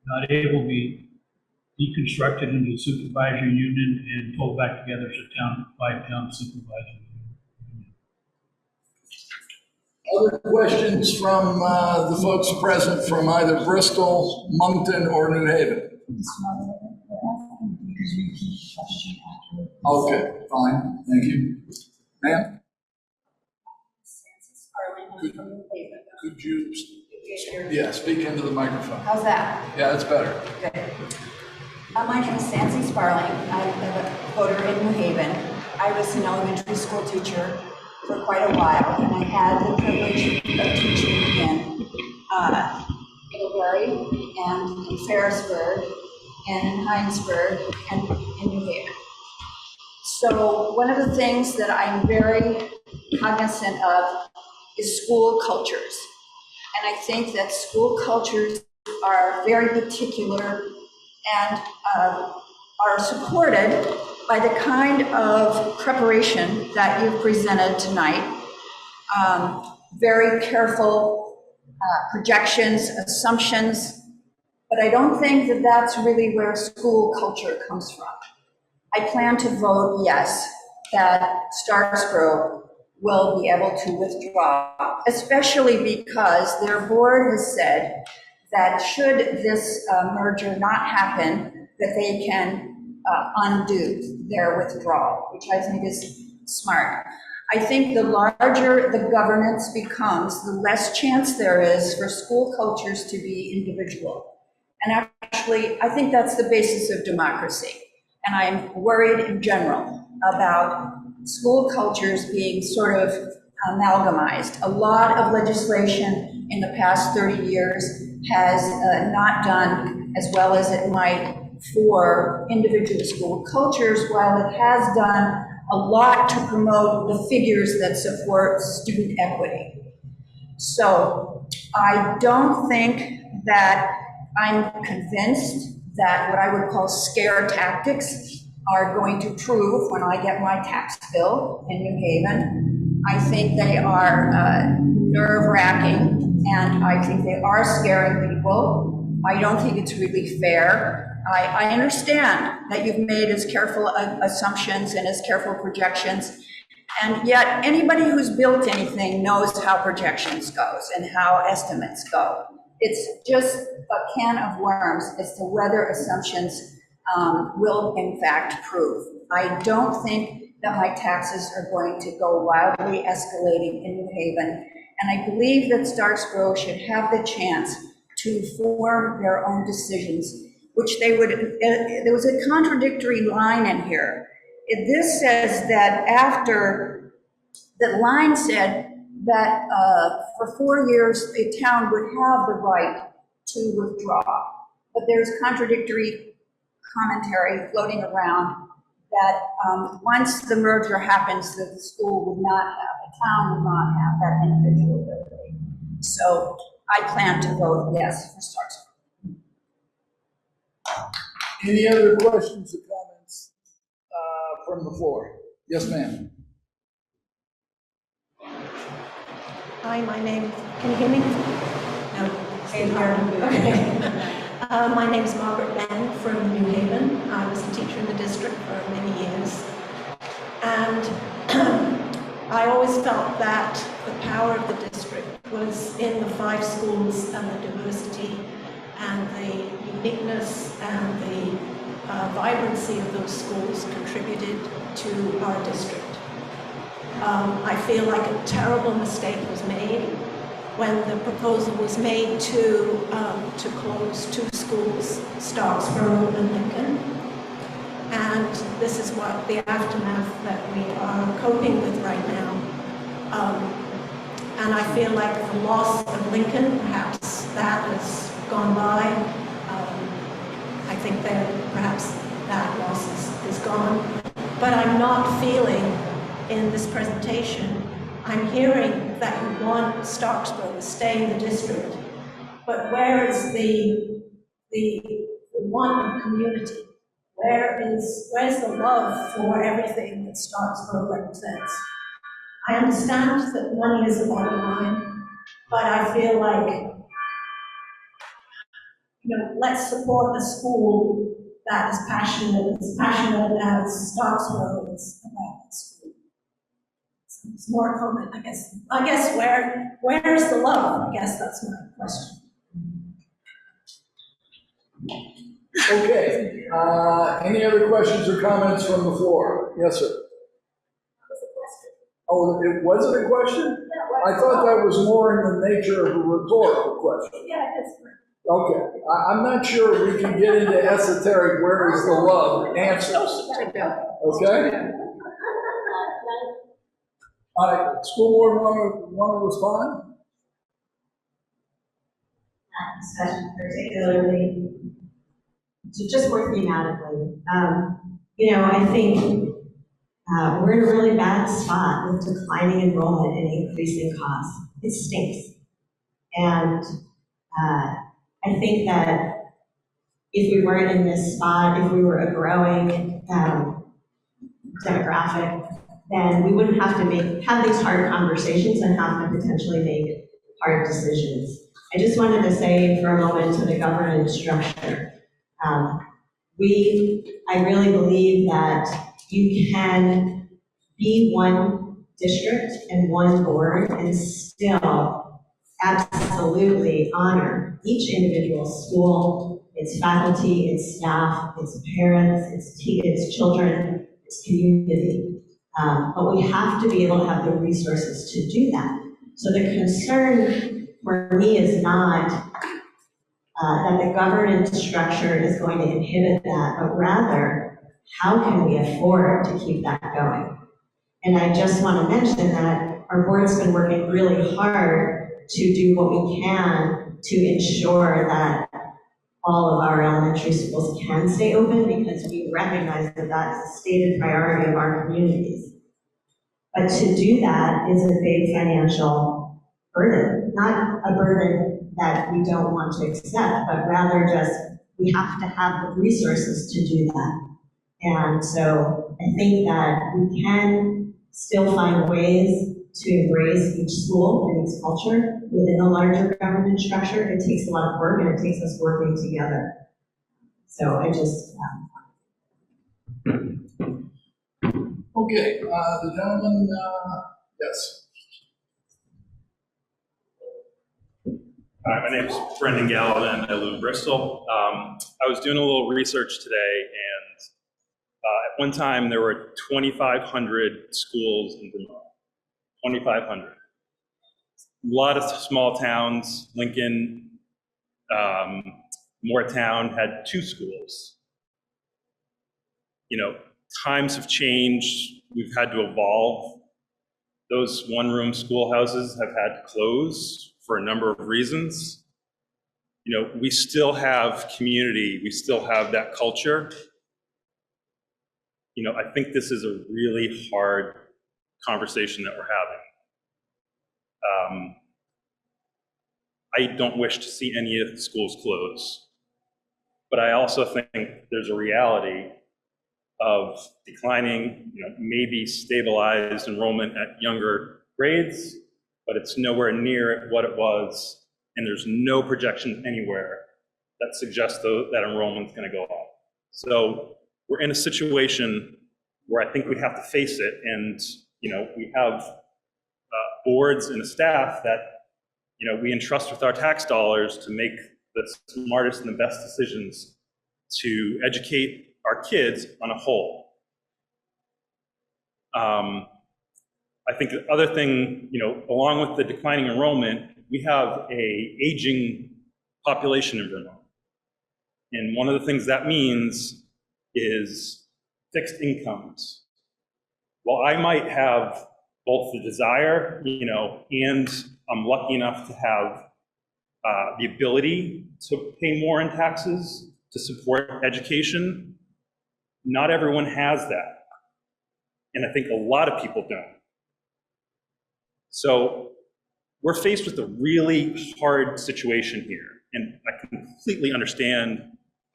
not-a will be deconstructed into a supervisory union and pulled back together as a five-town supervisory union. Other questions from the folks present from either Bristol, Moncton, or New Haven? Okay, fine, thank you. Ma'am? Could you, speak into the microphone. How's that? Yeah, that's better. Good. My name is Sancy Sparling. I'm a voter in New Haven. I was an elementary school teacher for quite a while, and I had the privilege of teaching in Middlebury and in Ferrisburg and in Heinsberg and in New Haven. So one of the things that I'm very cognizant of is school cultures. And I think that school cultures are very particular and are supported by the kind of preparation that you've presented tonight. Very careful projections, assumptions, but I don't think that that's really where school culture comes from. I plan to vote yes, that Starksboro will be able to withdraw, especially because their board has said that should this merger not happen, that they can undo their withdrawal, which I think is smart. I think the larger the governance becomes, the less chance there is for school cultures to be individual. And actually, I think that's the basis of democracy. And I'm worried in general about school cultures being sort of amalgamized. A lot of legislation in the past 30 years has not done as well as it might for individual school cultures, while it has done a lot to promote the figures that support student equity. So I don't think that I'm convinced that what I would call scare tactics are going to prove when I get my tax bill in New Haven. I think they are nerve-wracking, and I think they are scaring people. I don't think it's really fair. I understand that you've made as careful assumptions and as careful projections, and yet anybody who's built anything knows how projections goes and how estimates go. It's just a can of worms as to whether assumptions will in fact prove. I don't think that my taxes are going to go wildly escalating in New Haven, and I believe that Starks Grove should have the chance to form their own decisions, which they would, there was a contradictory line in here. This says that after, the line said that for 4 years, the town would have the right to withdraw. But there's contradictory commentary floating around that once the merger happens, that the school would not have, the town would not have that individual ability. So I plan to vote yes for Starks. Any other questions or comments from the floor? Yes, ma'am. Hi, my name, can you hear me? No, same here. Okay. My name is Margaret Ben from New Haven. I was a teacher in the district for many years. And I always felt that the power of the district was in the 5 schools and the diversity and the uniqueness and the vibrancy of those schools contributed to our district. I feel like a terrible mistake was made when the proposal was made to close 2 schools, Starksboro and Lincoln. And this is what the aftermath that we are coping with right now. And I feel like the loss of Lincoln, perhaps that has gone by. I think that perhaps that loss is gone. But I'm not feeling in this presentation, I'm hearing that you want Starksboro to stay in the district, but where is the want of community? Where's the love for everything that Starksboro represents? I understand that money is the bottom line, but I feel like, let's support a school that is passionate as Starksboro is about that school. So it's more a comment, I guess. Where's the love? I guess that's my question. Okay. Any other questions or comments from the floor? Yes, sir. Oh, it wasn't a question? I thought that was more in the nature of a rhetorical question. Yeah, it is. Okay. I'm not sure we can get into esoteric where is the love answers. Okay? All right. School board want to respond? That discussion particularly, just more thematically. I think we're in a really bad spot with declining enrollment and increasing costs. It stinks. And I think that if we weren't in this spot, if we were a growing demographic, then we wouldn't have to have these hard conversations and have to potentially make hard decisions. I just wanted to say for a moment to the governance structure. I really believe that you can be one district and one board and still absolutely honor each individual school, its faculty, its staff, its parents, its children, its community. But we have to be able to have the resources to do that. So the concern for me is not that the governance structure is going to inhibit that, but rather, how can we afford to keep that going? And I just want to mention that our board's been working really hard to do what we can to ensure that all of our elementary schools can stay open, because we recognize that that's a stated priority of our communities. But to do that is a big financial burden, not a burden that we don't want to accept, but rather just we have to have the resources to do that. And so I think that we can still find ways to embrace each school and its culture within a larger government structure. It takes a lot of work, and it takes us working together. So I just, Okay, the gentleman, yes. Hi, my name is Brendan Gallivan. I live in Bristol. I was doing a little research today, and at one time there were 2,500 schools in Vermont. 2,500. A lot of small towns. Lincoln, Moortown had 2 schools. You know, times have changed. We've had to evolve. Those one-room schoolhouses have had to close for a number of reasons. You know, we still have community. We still have that culture. You know, I think this is a really hard conversation that we're having. I don't wish to see any of the schools close, but I also think there's a reality of declining, you know, maybe stabilized enrollment at younger grades, but it's nowhere near what it was, and there's no projection anywhere that suggests that enrollment's going to go up. So we're in a situation where I think we have to face it, and you know, we have boards and a staff that, you know, we entrust with our tax dollars to make the smartest and the best decisions to educate our kids on a whole. I think the other thing, you know, along with the declining enrollment, we have a aging population in Vermont. And one of the things that means is fixed incomes. While I might have both the desire, you know, and I'm lucky enough to have the ability to pay more in taxes to support education, not everyone has that. And I think a lot of people don't. So we're faced with a really hard situation here. And I completely understand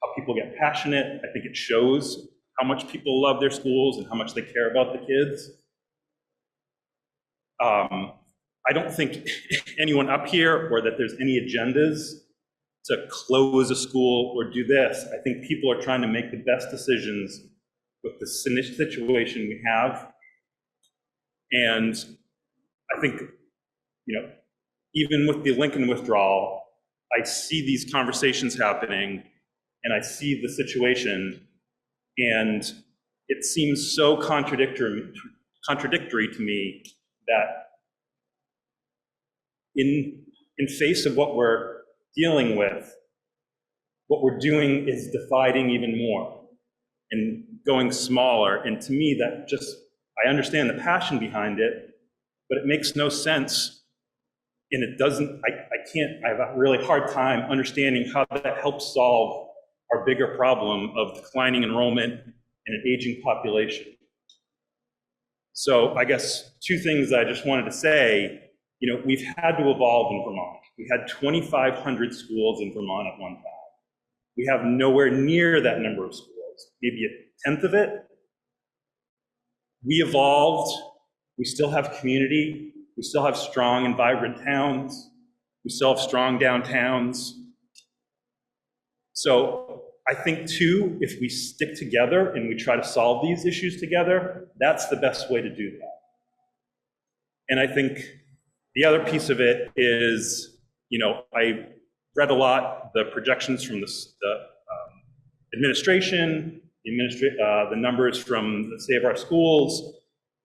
how people get passionate. I think it shows how much people love their schools and how much they care about the kids. I don't think anyone up here or that there's any agendas to close a school or do this. I think people are trying to make the best decisions with the situation we have. And I think, you know, even with the Lincoln withdrawal, I see these conversations happening and I see the situation, and it seems so contradictory to me that in face of what we're dealing with, what we're doing is dividing even more and going smaller. And to me, that just, I understand the passion behind it, but it makes no sense. And it doesn't, I have a really hard time understanding how that helps solve our bigger problem of declining enrollment and an aging population. So I guess 2 things I just wanted to say. You know, we've had to evolve in Vermont. We had 2,500 schools in Vermont at one time. We have nowhere near that number of schools, maybe a 10th of it. We evolved. We still have community. We still have strong and vibrant towns. We still have strong downtowns. So I think too, if we stick together and we try to solve these issues together, that's the best way to do that. And I think the other piece of it is, you know, I read a lot the projections from the administration, the numbers from the Save Our Schools,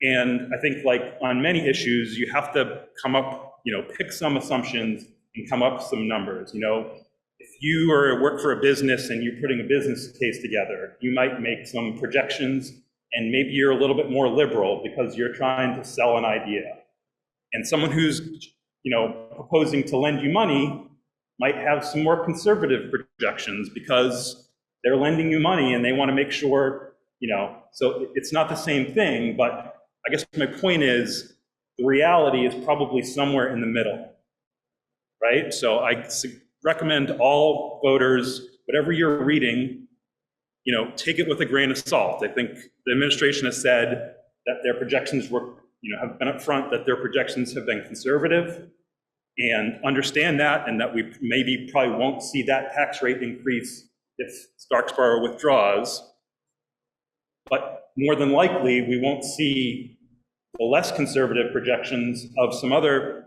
and I think like on many issues, you have to come up, you know, pick some assumptions and come up with some numbers. You know, if you work for a business and you're putting a business case together, you might make some projections, and maybe you're a little bit more liberal because you're trying to sell an idea. And someone who's, you know, proposing to lend you money might have some more conservative projections because they're lending you money and they want to make sure, you know, so it's not the same thing. But I guess my point is the reality is probably somewhere in the middle, right? So I recommend all voters whatever you're reading, take it with a grain of salt. I think the administration has said that their projections have been upfront, that their projections have been conservative, and understand that, and that we maybe probably won't see that tax rate increase if Starksboro withdraws. But more than likely, we won't see the less conservative projections of some other,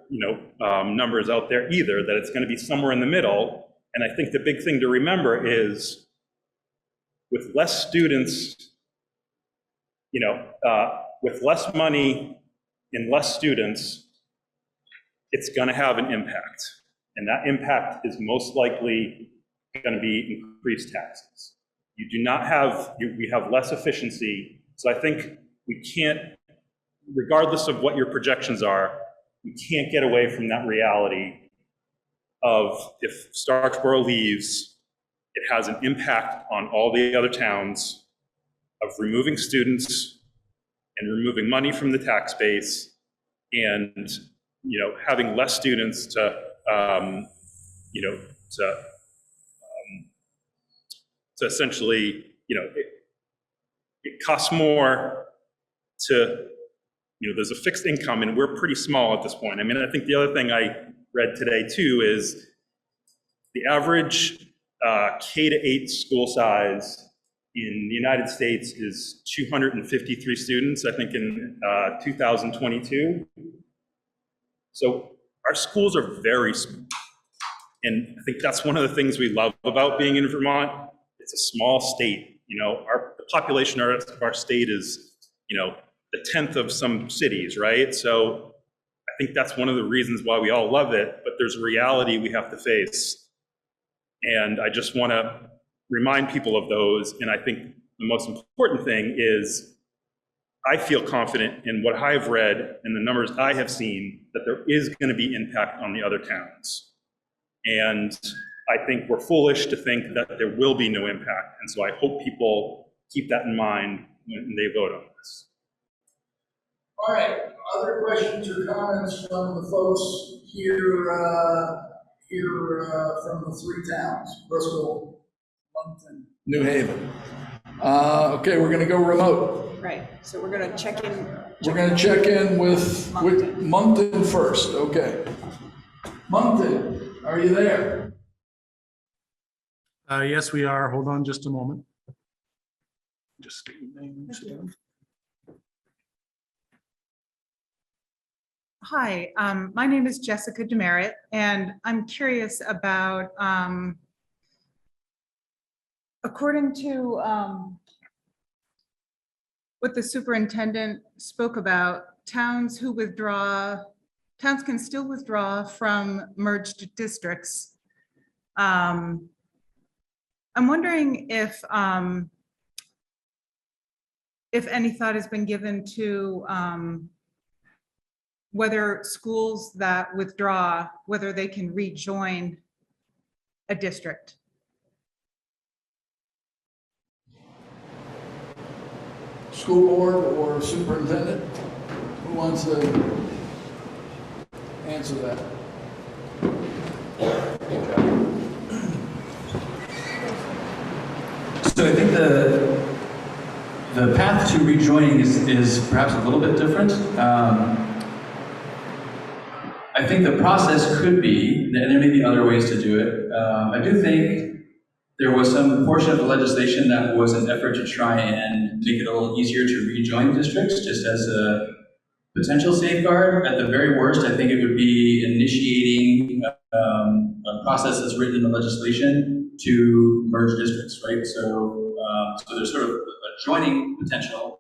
numbers out there either, that it's going to be somewhere in the middle. And I think the big thing to remember is with less students, with less money and less students, it's going to have an impact. And that impact is most likely going to be increased taxes. You do not have, we have less efficiency. So I think we can't, regardless of what your projections are, we can't get away from that reality of if Starksboro leaves, it has an impact on all the other towns of removing students and removing money from the tax base and, having less students to essentially, it costs more to, there's a fixed income and we're pretty small at this point. I mean, I think the other thing I read today too is the average K-8 school size in the United States is 253 students, I think in 2022. So our schools are very small. And I think that's one of the things we love about being in Vermont. It's a small state. The population of our state is, the 10th of some cities, right? So I think that's one of the reasons why we all love it, but there's a reality we have to face. And I just want to remind people of those. And I think the most important thing is I feel confident in what I've read and the numbers I have seen that there is going to be impact on the other towns. And I think we're foolish to think that there will be no impact. And so I hope people keep that in mind when they vote on this. All right, other questions or comments from the folks here from the three towns, Bristol, Moncton, New Haven. Okay, we're gonna go remote. Right, so we're gonna check in. We're gonna check in with Moncton first, okay. Moncton, are you there? Yes, we are. Hold on just a moment. Just get your names down. Hi, my name is Jessica Demerit, and I'm curious about, according to what the superintendent spoke about, towns can still withdraw from merged districts. I'm wondering if any thought has been given to whether schools that withdraw, whether they can rejoin a district. School board or superintendent? Who wants to answer that? So I think the path to rejoining is perhaps a little bit different. I think the process could be, and there may be other ways to do it. I do think there was some portion of the legislation that was an effort to try and make it a little easier to rejoin districts, just as a potential safeguard. At the very worst, I think it would be initiating a process that's written in the legislation to merge districts, right? So there's sort of a joining potential,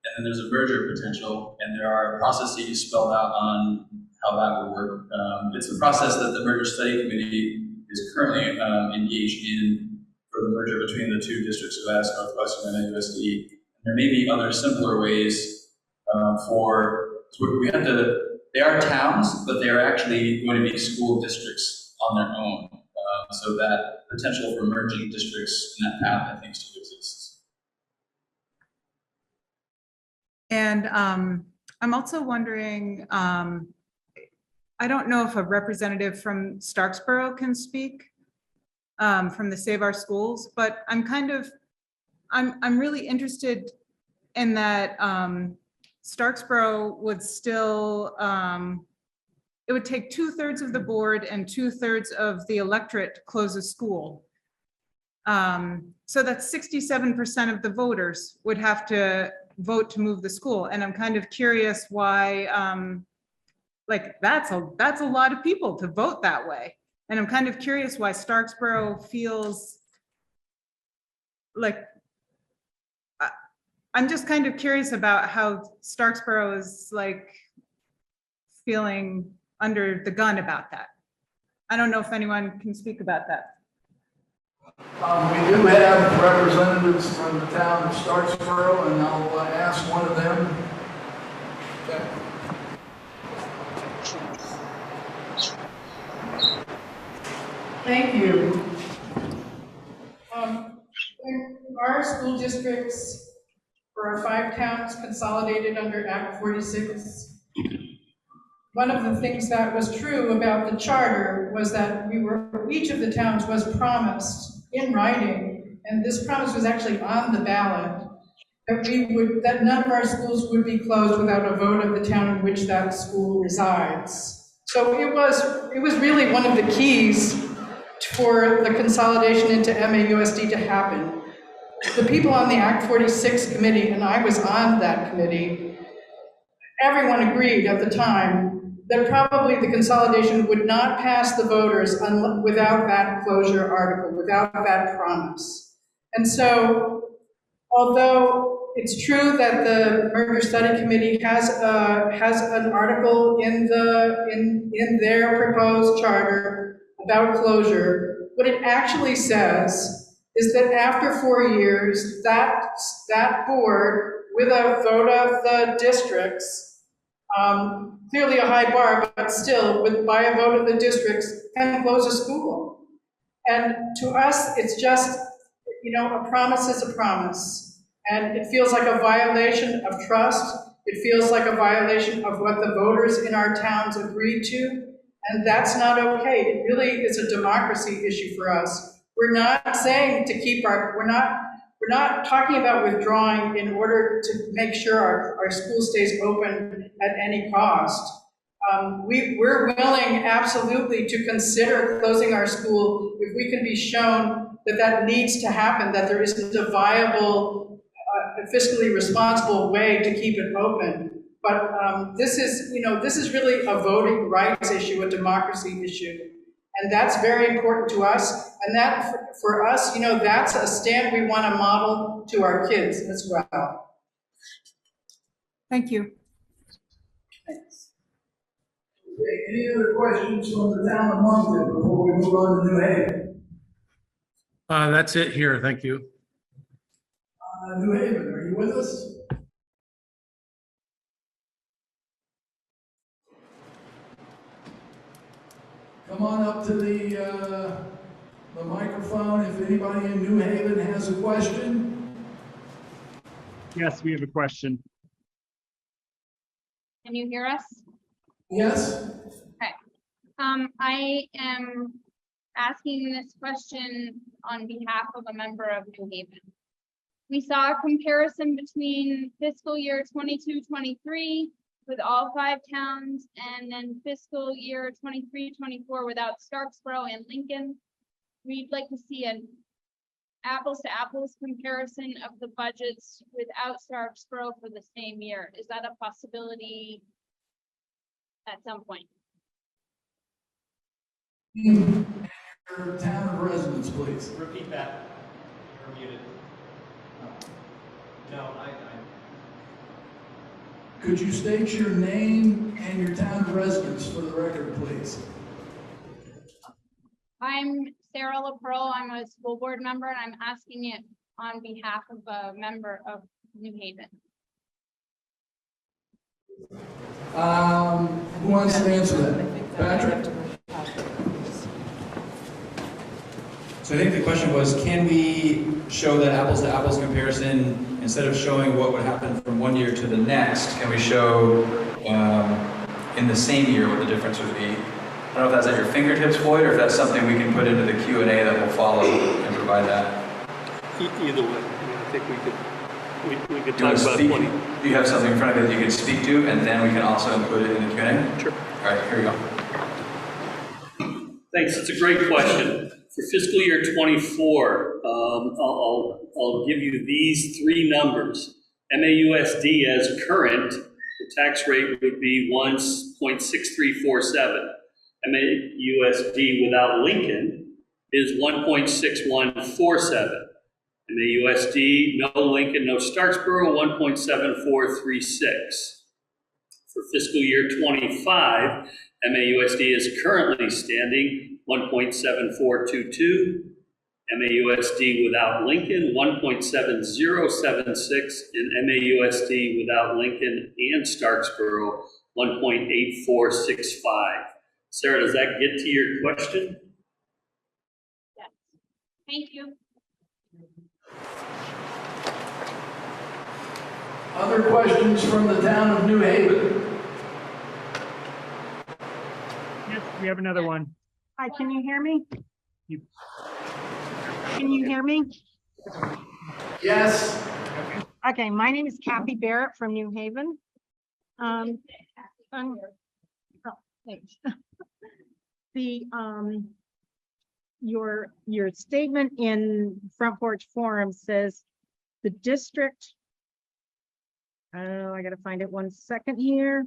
and then there's a merger potential, and there are processes spelled out on how that would work. It's a process that the Merger Study Committee is currently engaged in for the merger between the two districts of Ask, Northwestern, and MAUSD. There may be other simpler ways they are towns, but they are actually going to be school districts on their own. So that potential for merging districts in that path, I think, still exists. And I'm also wondering, I don't know if a representative from Starksboro can speak. from the Save Our Schools, but I'm really interested in that Starksboro would still, it would take 2/3 of the board and 2/3 of the electorate to close a school. So that's 67% of the voters would have to vote to move the school. And I'm kind of curious why, like that's a lot of people to vote that way. And I'm kind of curious why Starksboro feels like, I'm just kind of curious about how Starksboro is like feeling under the gun about that. I don't know if anyone can speak about that. We do have representatives from the town of Starksboro, and I'll ask one of them. Okay. Thank you. Our school districts for our 5 towns consolidated under Act 46. One of the things that was true about the charter was that each of the towns was promised in writing, and this promise was actually on the ballot, that none of our schools would be closed without a vote of the town in which that school resides. So it was really one of the keys for the consolidation into MAUSD to happen. The people on the Act 46 committee, and I was on that committee, everyone agreed at the time that probably the consolidation would not pass the voters without that closure article, without that promise. And so, although it's true that the Merger Study Committee has an article in their proposed charter about closure, what it actually says is that after 4 years, that board, with a vote of the districts, clearly a high bar, but still, by a vote of the districts, can close a school. And to us, it's just, a promise is a promise. And it feels like a violation of trust. It feels like a violation of what the voters in our towns agreed to. And that's not okay. It really is a democracy issue for us. We're not saying to keep we're not talking about withdrawing in order to make sure our school stays open at any cost. We're willing absolutely to consider closing our school if we can be shown that needs to happen, that there isn't a viable, fiscally responsible way to keep it open. But this is really a voting rights issue, a democracy issue. And that's very important to us. And that, for us, that's a stand we want to model to our kids as well. Thank you. Thanks. Okay, any other questions from the town of Moncton before we move on to New Haven? That's it here. Thank you. New Haven, are you with us? Come on up to the microphone if anybody in New Haven has a question. Yes, we have a question. Can you hear us? Yes. Okay. I am asking this question on behalf of a member of New Haven. We saw a comparison between fiscal year 22-23 with all 5 towns, and then fiscal year 23-24 without Starksboro and Lincoln. We'd like to see an apples to apples comparison of the budgets without Starksboro for the same year. Is that a possibility at some point? Your town of residence, please. Repeat that. You're muted. No, Could you state your name and your town of residence for the record, please? I'm Sarah LaPearl. I'm a school board member, and I'm asking it on behalf of a member of New Haven. Who wants to answer that? Patrick? So I think the question was, can we show that apples to apples comparison, instead of showing what would happen from one year to the next, can we show in the same year what the difference would be? I don't know if that's at your fingertips, Floyd, or if that's something we can put into the Q&A that will follow and provide that. Either way, I think we could Do you talk want to about speak? 20. Do you have something in front of you that you can speak to, and then we can also include it in the Q&A? Sure. All right, here we go. Thanks, it's a great question. For fiscal year 24, I'll give you these three numbers. MAUSD as current, the tax rate would be 1.6347. MAUSD without Lincoln is 1.6147. MAUSD, no Lincoln, no Starksboro, 1.7436. For fiscal year 25, MAUSD is currently standing 1.7422. MAUSD without Lincoln, 1.7076, and MAUSD without Lincoln and Starksboro, 1.8465. Sarah, does that get to your question? Yes. Thank you. Other questions from the town of New Haven? Yes, we have another one. Hi, can you hear me? Can you hear me? Yes. Okay, my name is Kathy Barrett from New Haven. Oh, thanks. Your statement in Front Porch Forum says the district, I gotta find it 1 second here.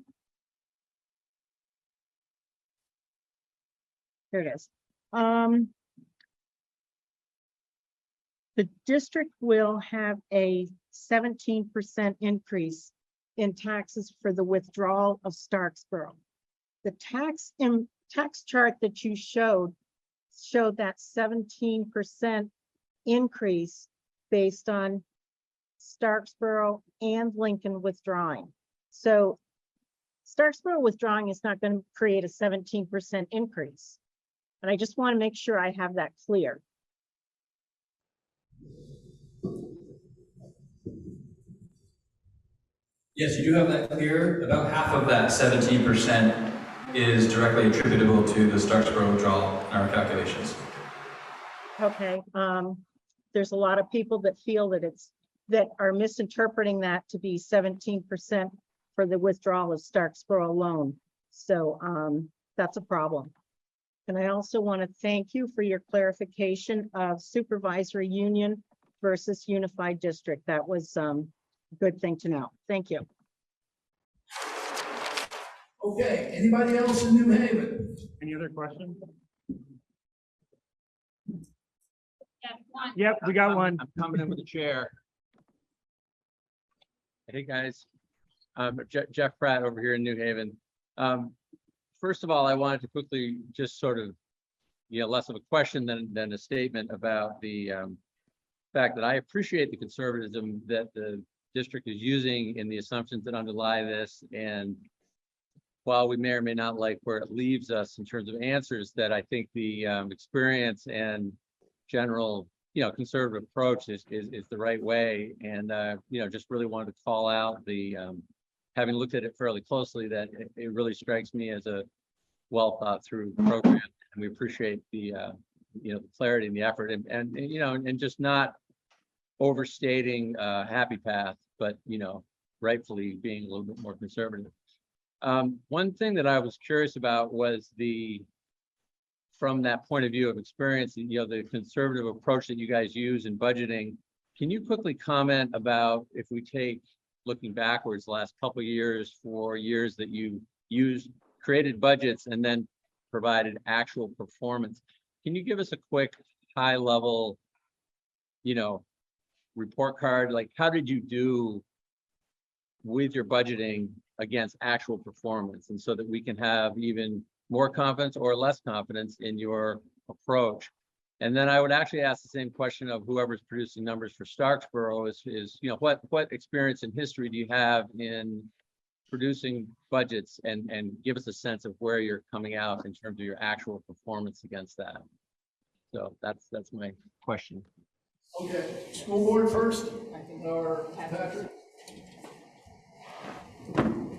Here it is. The district will have a 17% increase in taxes for the withdrawal of Starksboro. The tax chart that you showed that 17% increase based on Starksboro and Lincoln withdrawing. So Starksboro withdrawing is not going to create a 17% increase. And I just want to make sure I have that clear. Yes, you do have that clear. About half of that 17% is directly attributable to the Starksboro withdrawal in our calculations. Okay. There's a lot of people that feel that are misinterpreting that to be 17% for the withdrawal of Starksboro alone. So that's a problem. And I also want to thank you for your clarification of supervisory union versus unified district. That was a good thing to know. Thank you. Okay, anybody else in New Haven? Any other questions? Yes, one. Yep, we got one. I'm coming in with a chair. Hey, guys. Jeff Pratt over here in New Haven. First of all, I wanted to quickly just sort of, less of a question than a statement about the fact that I appreciate the conservatism that the district is using in the assumptions that underlie this. And while we may or may not like where it leaves us in terms of answers, that I think the experience and general, conservative approach is the right way. And, just really wanted to call out the, having looked at it fairly closely, that it really strikes me as a well thought through program. And we appreciate the, the clarity and the effort and just not overstating happy path, but, rightfully being a little bit more conservative. One thing that I was curious about was from that point of view of experience, the conservative approach that you guys use in budgeting. Can you quickly comment about, if we take looking backwards the last couple of years, for years that you created budgets and then provided actual performance, can you give us a quick high level, report card? Like, how did you do with your budgeting against actual performance, and so that we can have even more confidence or less confidence in your approach? And then I would actually ask the same question of whoever's producing numbers for Starksboro is what experience and history do you have in producing budgets, and give us a sense of where you're coming out in terms of your actual performance against that. So that's my question. Okay, school board first, or Patrick?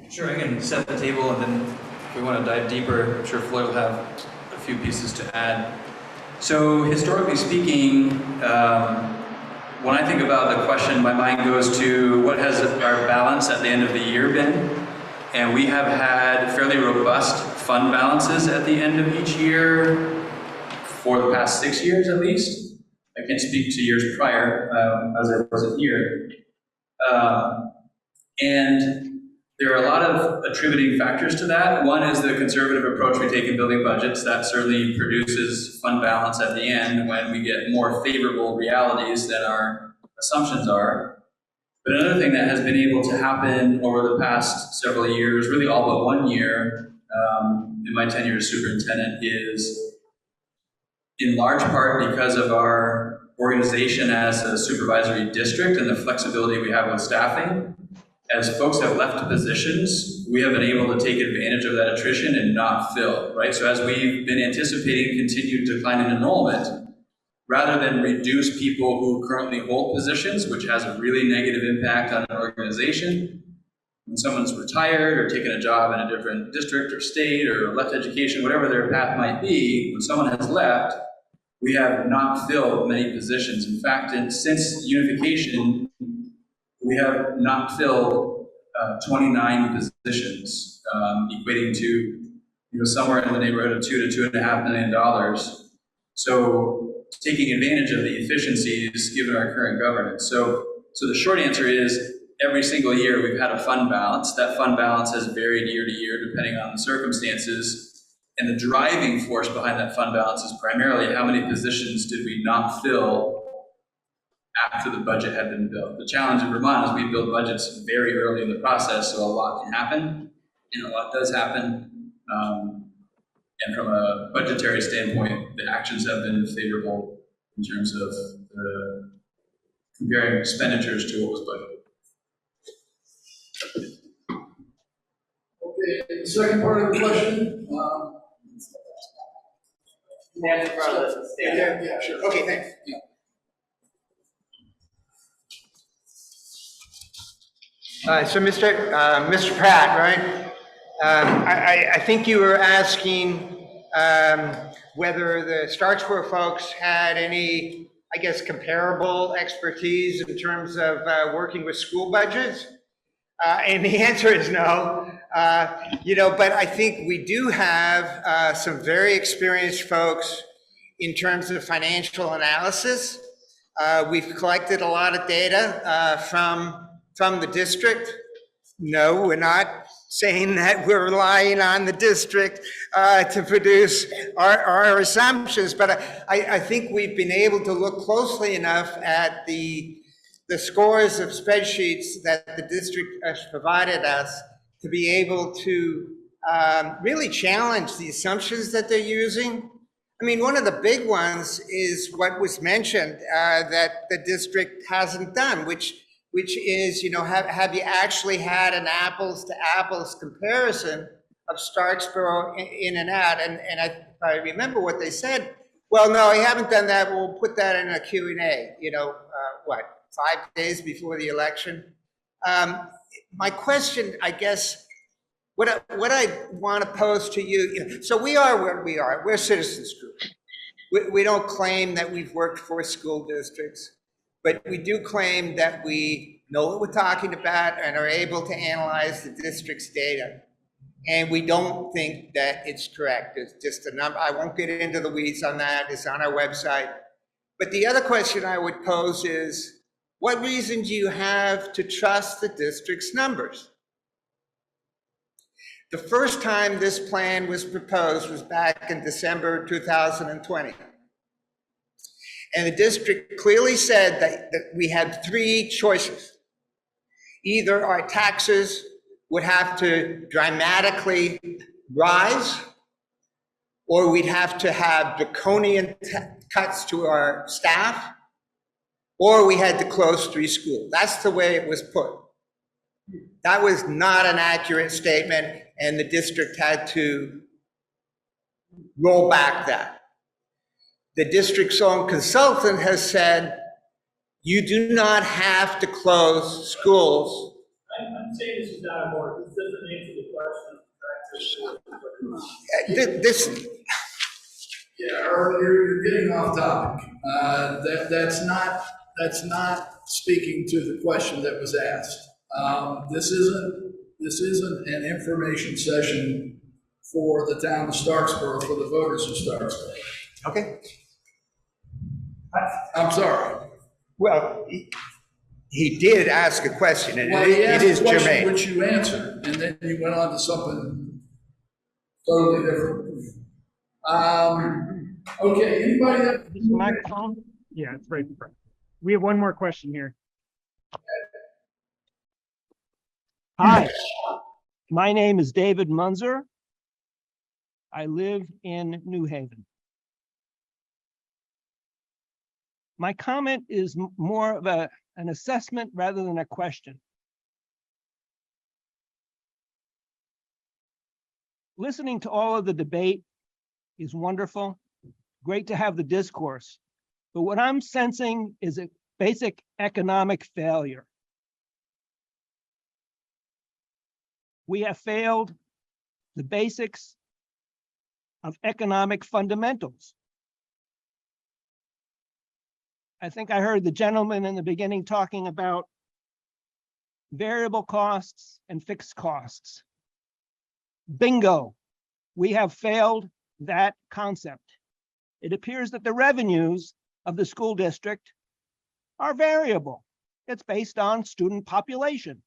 Sure, I can set the table and then if we want to dive deeper, I'm sure Floyd will have a few pieces to add. So historically speaking, when I think about the question, my mind goes to what has our balance at the end of the year been? And we have had fairly robust fund balances at the end of each year for the past 6 years at least. I can't speak to years prior, as I wasn't here. And there are a lot of attributing factors to that. One is the conservative approach we take in building budgets. That certainly produces fund balance at the end when we get more favorable realities than our assumptions are. But another thing that has been able to happen over the past several years, really all but 1 year, in my tenure as superintendent, is in large part because of our organization as a supervisory district and the flexibility we have with staffing. As folks have left positions, we have been able to take advantage of that attrition and not fill, right? So as we've been anticipating continued decline in enrollment, rather than reduce people who currently hold positions, which has a really negative impact on an organization, when someone's retired or taken a job in a different district or state or left education, whatever their path might be, when someone has left, we have not filled many positions. In fact, since unification, we have not filled 29 positions, equating to somewhere in the neighborhood of $2 to $2.5 million. So taking advantage of the efficiencies given our current governance. So the short answer is every single year we've had a fund balance. That fund balance has varied year to year depending on the circumstances. And the driving force behind that fund balance is primarily how many positions did we not fill after the budget had been built. The challenge in Vermont is we build budgets very early in the process, so a lot can happen, and a lot does happen. And from a budgetary standpoint, the actions have been favorable in terms of comparing expenditures to what was budgeted. Okay, the second part of the question. Yeah, sure. Okay, thanks. Yeah. So Mr. Pratt, right? I think you were asking whether the Starksboro folks had any, I guess, comparable expertise in terms of working with school budgets. And the answer is no. But I think we do have some very experienced folks in terms of financial analysis. We've collected a lot of data from the district. No, we're not saying that we're relying on the district to produce our assumptions, but I think we've been able to look closely enough at the scores of spreadsheets that the district has provided us to be able to really challenge the assumptions that they're using. I mean, one of the big ones is what was mentioned that the district hasn't done, which is, have you actually had an apples to apples comparison of Starksboro in and out? And if I remember what they said, well, no, I haven't done that. We'll put that in a Q&A, 5 days before the election. My question, I guess, what I want to pose to you, so we are where we are. We're a citizens group. We don't claim that we've worked for school districts, but we do claim that we know what we're talking about and are able to analyze the district's data. And we don't think that it's correct. It's just a number. I won't get into the weeds on that. It's on our website. But the other question I would pose is, what reason do you have to trust the district's numbers? The first time this plan was proposed was back in December 2020. And the district clearly said that we had 3 choices. Either our taxes would have to dramatically rise, or we'd have to have draconian cuts to our staff, or we had to close 3 schools. That's the way it was put. That was not an accurate statement, and the district had to roll back that. The district's own consultant has said, you do not have to close schools. I'm saying this is not important. This doesn't answer the question. This, Yeah, Earl, you're getting off topic. That's not speaking to the question that was asked. This isn't an information session for the town of Starksboro, for the voters of Starksboro. okay. I'm sorry. Well, he did ask a question, and Well, he it asked is a question germane. which you answered, and then you went on to something totally different. Okay, anybody that? Is the microphone? Yeah, it's right in front. We have one more question here. Hi, my name is David Munzer. I live in New Haven. My comment is more of an assessment rather than a question. Listening to all of the debate is wonderful. Great to have the discourse. But what I'm sensing is a basic economic failure. We have failed the basics of economic fundamentals. I think I heard the gentleman in the beginning talking about variable costs and fixed costs. Bingo, we have failed that concept. It appears that the revenues of the school district are variable. It's based on student population.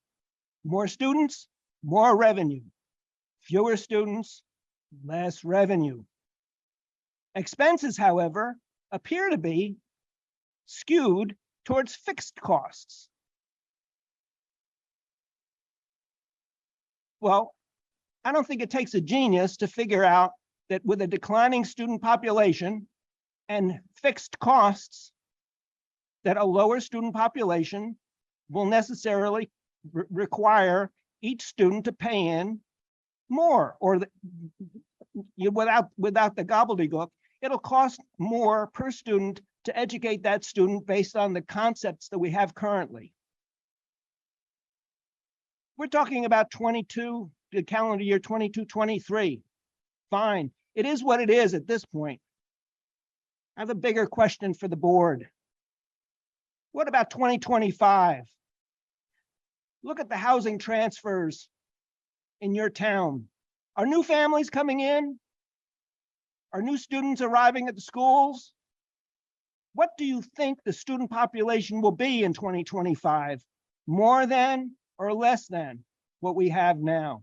More students, more revenue. Fewer students, less revenue. Expenses, however, appear to be skewed towards fixed costs. Well, I don't think it takes a genius to figure out that with a declining student population and fixed costs, that a lower student population will necessarily require each student to pay in more, or without the gobbledygook, it'll cost more per student to educate that student based on the concepts that we have currently. We're talking about the calendar year 22-23. Fine, it is what it is at this point. I have a bigger question for the board. What about 2025? Look at the housing transfers in your town. Are new families coming in? Are new students arriving at the schools? What do you think the student population will be in 2025? More than or less than what we have now?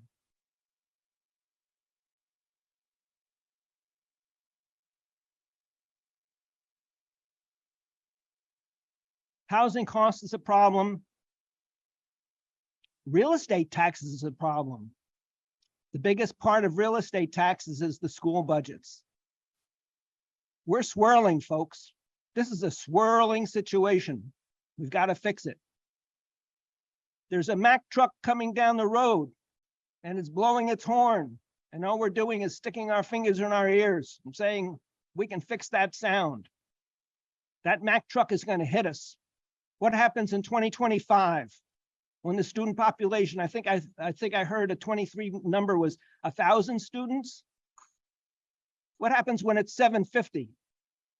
Housing costs is a problem. Real estate taxes is a problem. The biggest part of real estate taxes is the school budgets. We're swirling, folks. This is a swirling situation. We've got to fix it. There's a Mack truck coming down the road and it's blowing its horn. And all we're doing is sticking our fingers in our ears and saying, we can fix that sound. That Mack truck is going to hit us. What happens in 2025 when the student population, I think I heard a 23 number was 1,000 students? What happens when it's 750?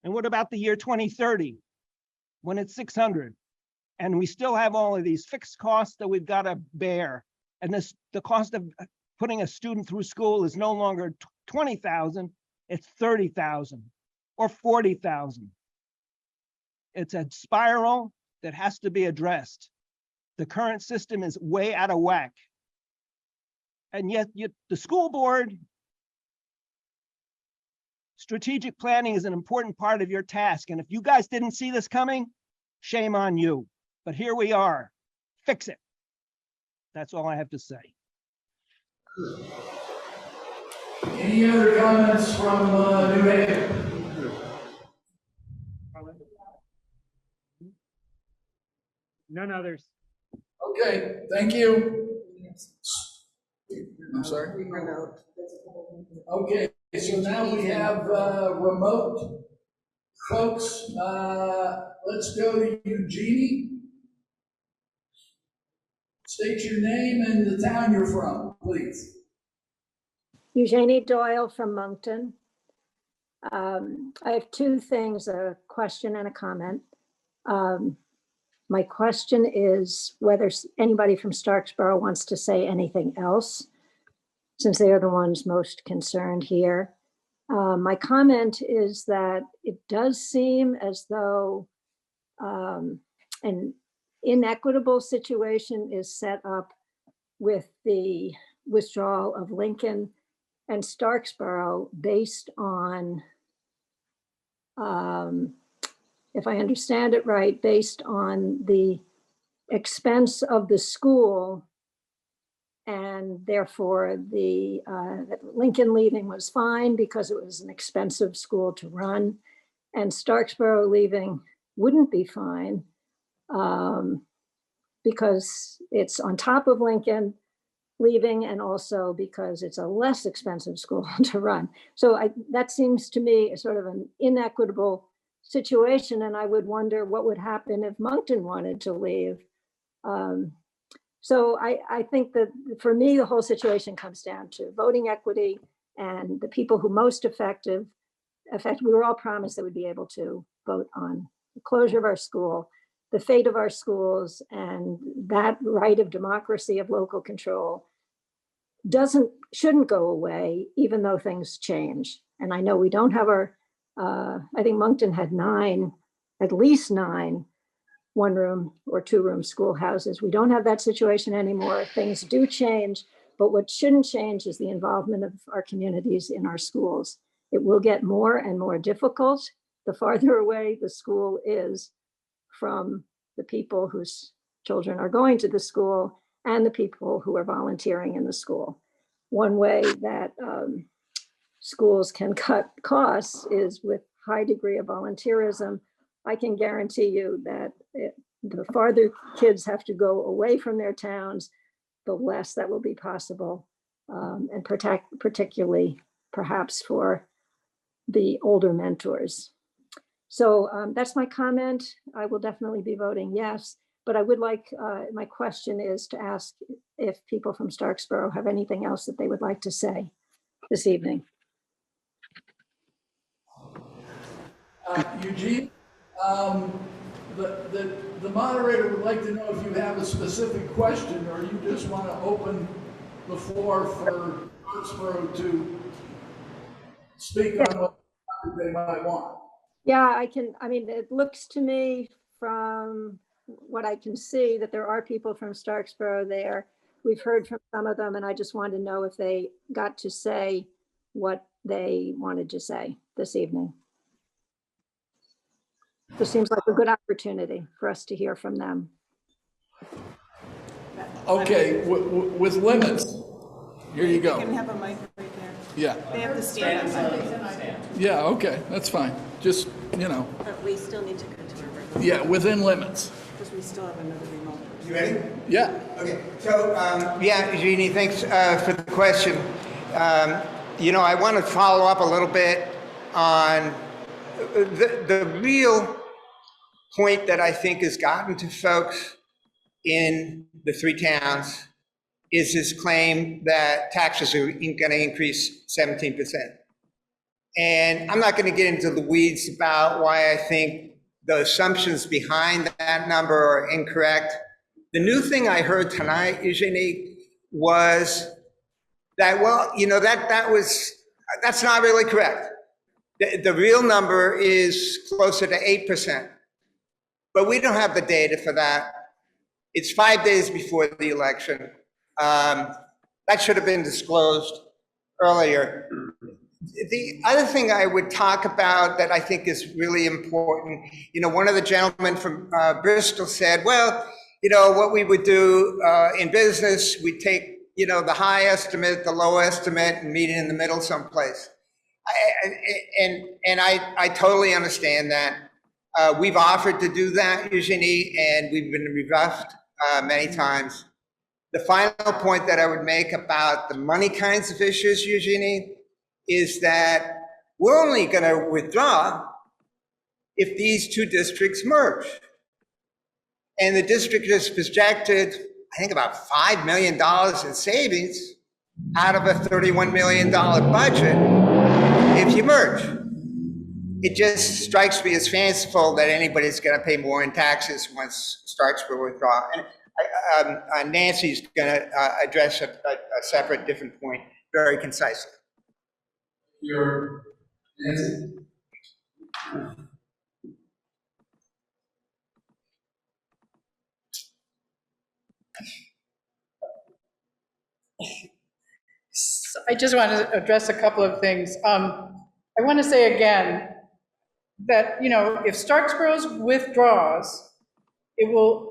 And what about the year 2030 when it's 600? And we still have all of these fixed costs that we've got to bear. And the cost of putting a student through school is no longer 20,000, it's 30,000 or 40,000. It's a spiral that has to be addressed. The current system is way out of whack. And yet the school board, strategic planning is an important part of your task. And if you guys didn't see this coming, shame on you. But here we are. Fix it. That's all I have to say. Any other comments from New Haven? None others. Okay, thank you. I'm sorry? Remote. Okay, so now we have remote folks. Let's go to Eugenie. State your name and the town you're from, please. Eugenie Doyle from Moncton. I have two things, a question and a comment. My question is whether anybody from Starksboro wants to say anything else, since they are the ones most concerned here. My comment is that it does seem as though an inequitable situation is set up with the withdrawal of Lincoln and Starksboro based on, if I understand it right, based on the expense of the school, and therefore the Lincoln leaving was fine because it was an expensive school to run, and Starksboro leaving wouldn't be fine because it's on top of Lincoln leaving, and also because it's a less expensive school to run. So that seems to me sort of an inequitable situation, and I would wonder what would happen if Moncton wanted to leave. So I think that for me, the whole situation comes down to voting equity, and the people who most affected, we were all promised that we'd be able to vote on the closure of our school, the fate of our schools, and that right of democracy of local control shouldn't go away, even though things change. And I know we don't have I think Moncton had at least nine one-room or two-room schoolhouses. We don't have that situation anymore. Things do change, but what shouldn't change is the involvement of our communities in our schools. It will get more and more difficult the farther away the school is from the people whose children are going to the school and the people who are volunteering in the school. One way that schools can cut costs is with high degree of volunteerism. I can guarantee you that the farther kids have to go away from their towns, the less that will be possible, and particularly perhaps for the older mentors. So that's my comment. I will definitely be voting yes, but I would like, my question is to ask if people from Starksboro have anything else that they would like to say this evening. Eugene, the moderator would like to know if you have a specific question, or you just want to open the floor for Starksboro to speak on what they might want. Yeah, I mean, it looks to me from what I can see that there are people from Starksboro there. We've heard from some of them, and I just wanted to know if they got to say what they wanted to say this evening. This seems like a good opportunity for us to hear from them. Okay, with limits, here you go. You can have a mic right there. Yeah. They have the stand. Yeah, okay, that's fine. Just, But we still need to go to our regular. yeah, within limits. Because we still have another remote. You ready? Yeah. Okay, so, yeah, Eugenie, thanks for the question. I want to follow up a little bit on the real point that I think has gotten to folks in the three towns is this claim that taxes are going to increase 17%. And I'm not going to get into the weeds about why I think the assumptions behind that number are incorrect. The new thing I heard tonight, Eugenie, was that, well, that's not really correct. The real number is closer to 8%. But we don't have the data for that. It's 5 days before the election. That should have been disclosed earlier. The other thing I would talk about that I think is really important, one of the gentlemen from Bristol said, well, what we would do in business, we take, the high estimate, the low estimate, and meet it in the middle someplace. I totally understand that. We've offered to do that, Eugenie, and we've been rebuffed many times. The final point that I would make about the money kinds of issues, Eugenie, is that we're only going to withdraw if these two districts merge. And the district has projected, I think, about $5 million in savings out of a $31 million budget if you merge. It just strikes me as fanciful that anybody's going to pay more in taxes once Starksville withdraw. And Nancy's going to address a separate, different point very concisely. Your Nancy? I just want to address a couple of things. I want to say again that, you know, if Starksboro withdraws, it will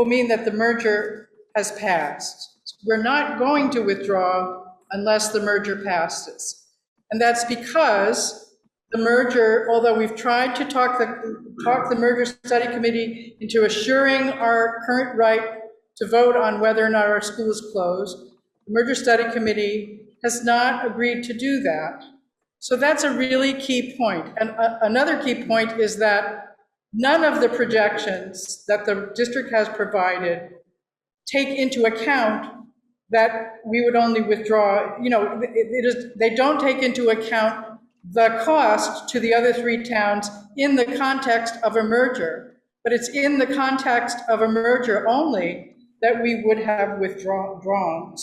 mean that the merger has passed. We're not going to withdraw unless the merger passes. And that's because the merger, although we've tried to talk the merger study committee into assuring our current right to vote on whether or not our school is closed, the merger study committee has not agreed to do that. So that's a really key point. And another key point is that none of the projections that the district has provided take into account that we would only withdraw, you know, they don't take into account the cost to the other three towns in the context of a merger. But it's in the context of a merger only that we would have withdrawn,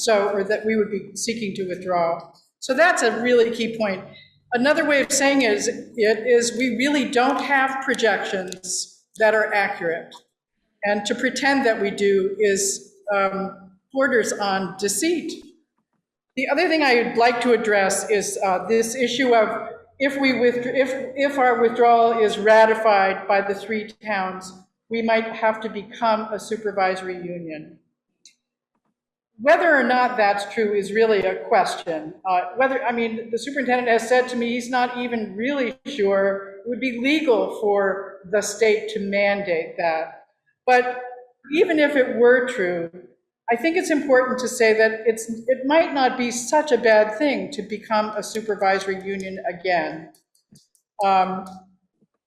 or that we would be seeking to withdraw. So that's a really key point. Another way of saying it is we really don't have projections that are accurate. And to pretend that we do is borders on deceit. The other thing I would like to address is this issue of if our withdrawal is ratified by the three towns, we might have to become a supervisory union. Whether or not that's true is really a question. The superintendent has said to me he's not even really sure it would be legal for the state to mandate that. But even if it were true, I think it's important to say that it might not be such a bad thing to become a supervisory union again.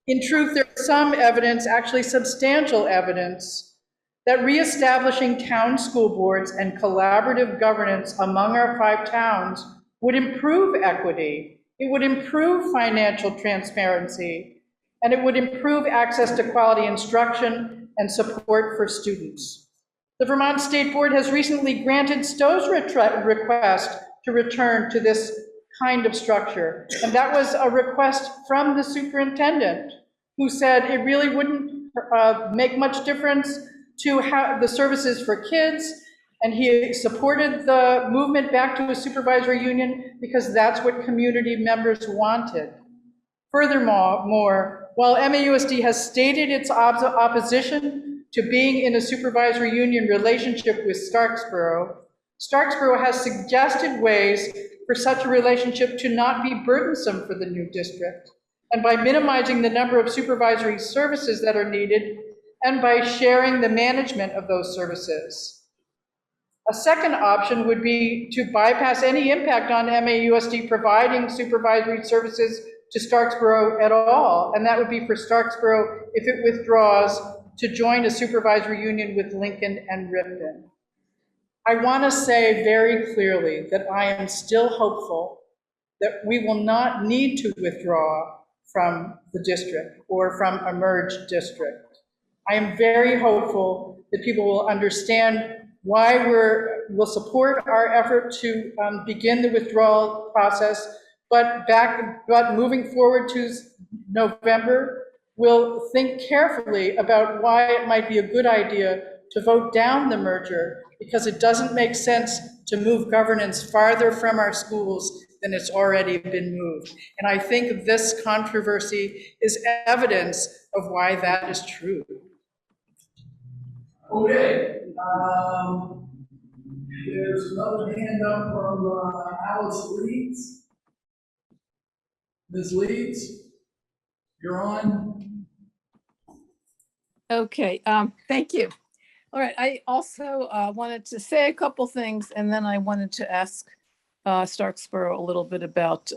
In truth, there's some evidence, actually substantial evidence, that reestablishing town school boards and collaborative governance among our 5 towns would improve equity, it would improve financial transparency, and it would improve access to quality instruction and support for students. The Vermont State Board has recently granted Stowe's request to return to this kind of structure, and that was a request from the superintendent, who said it really wouldn't make much difference to the services for kids, and he supported the movement back to a supervisory union because that's what community members wanted. Furthermore, while MAUSD has stated its opposition to being in a supervisory union relationship with Starksboro, Starksboro has suggested ways for such a relationship to not be burdensome for the new district, and by minimizing the number of supervisory services that are needed, and by sharing the management of those services. A second option would be to bypass any impact on MAUSD providing supervisory services to Starksboro at all, and that would be for Starksboro, if it withdraws, to join a supervisory union with Lincoln and Ripon. I want to say very clearly that I am still hopeful that we will not need to withdraw from the district or from a merged district. I am very hopeful that people will understand why we'll support our effort to begin the withdrawal process, but moving forward to November, we'll think carefully about why it might be a good idea to vote down the merger, because it doesn't make sense to move governance farther from our schools than it's already been moved. And I think this controversy is evidence of why that is true. Okay, there's another hand up from Alice Leeds. Ms. Leeds, you're on. Okay, thank you. All right, I also wanted to say a couple things, and then I wanted to ask Starksboro a little bit about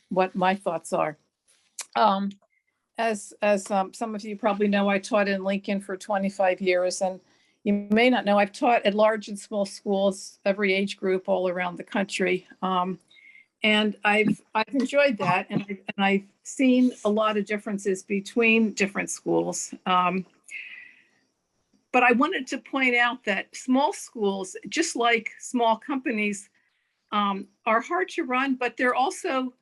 what my thoughts are. As some of you probably know, I taught in Lincoln for 25 years, and you may not know, I've taught at large and small schools, every age group all around the country. And I've enjoyed that, and I've seen a lot of differences between different schools. But I wanted to point out that small schools, just like small companies, are hard to run, but they're also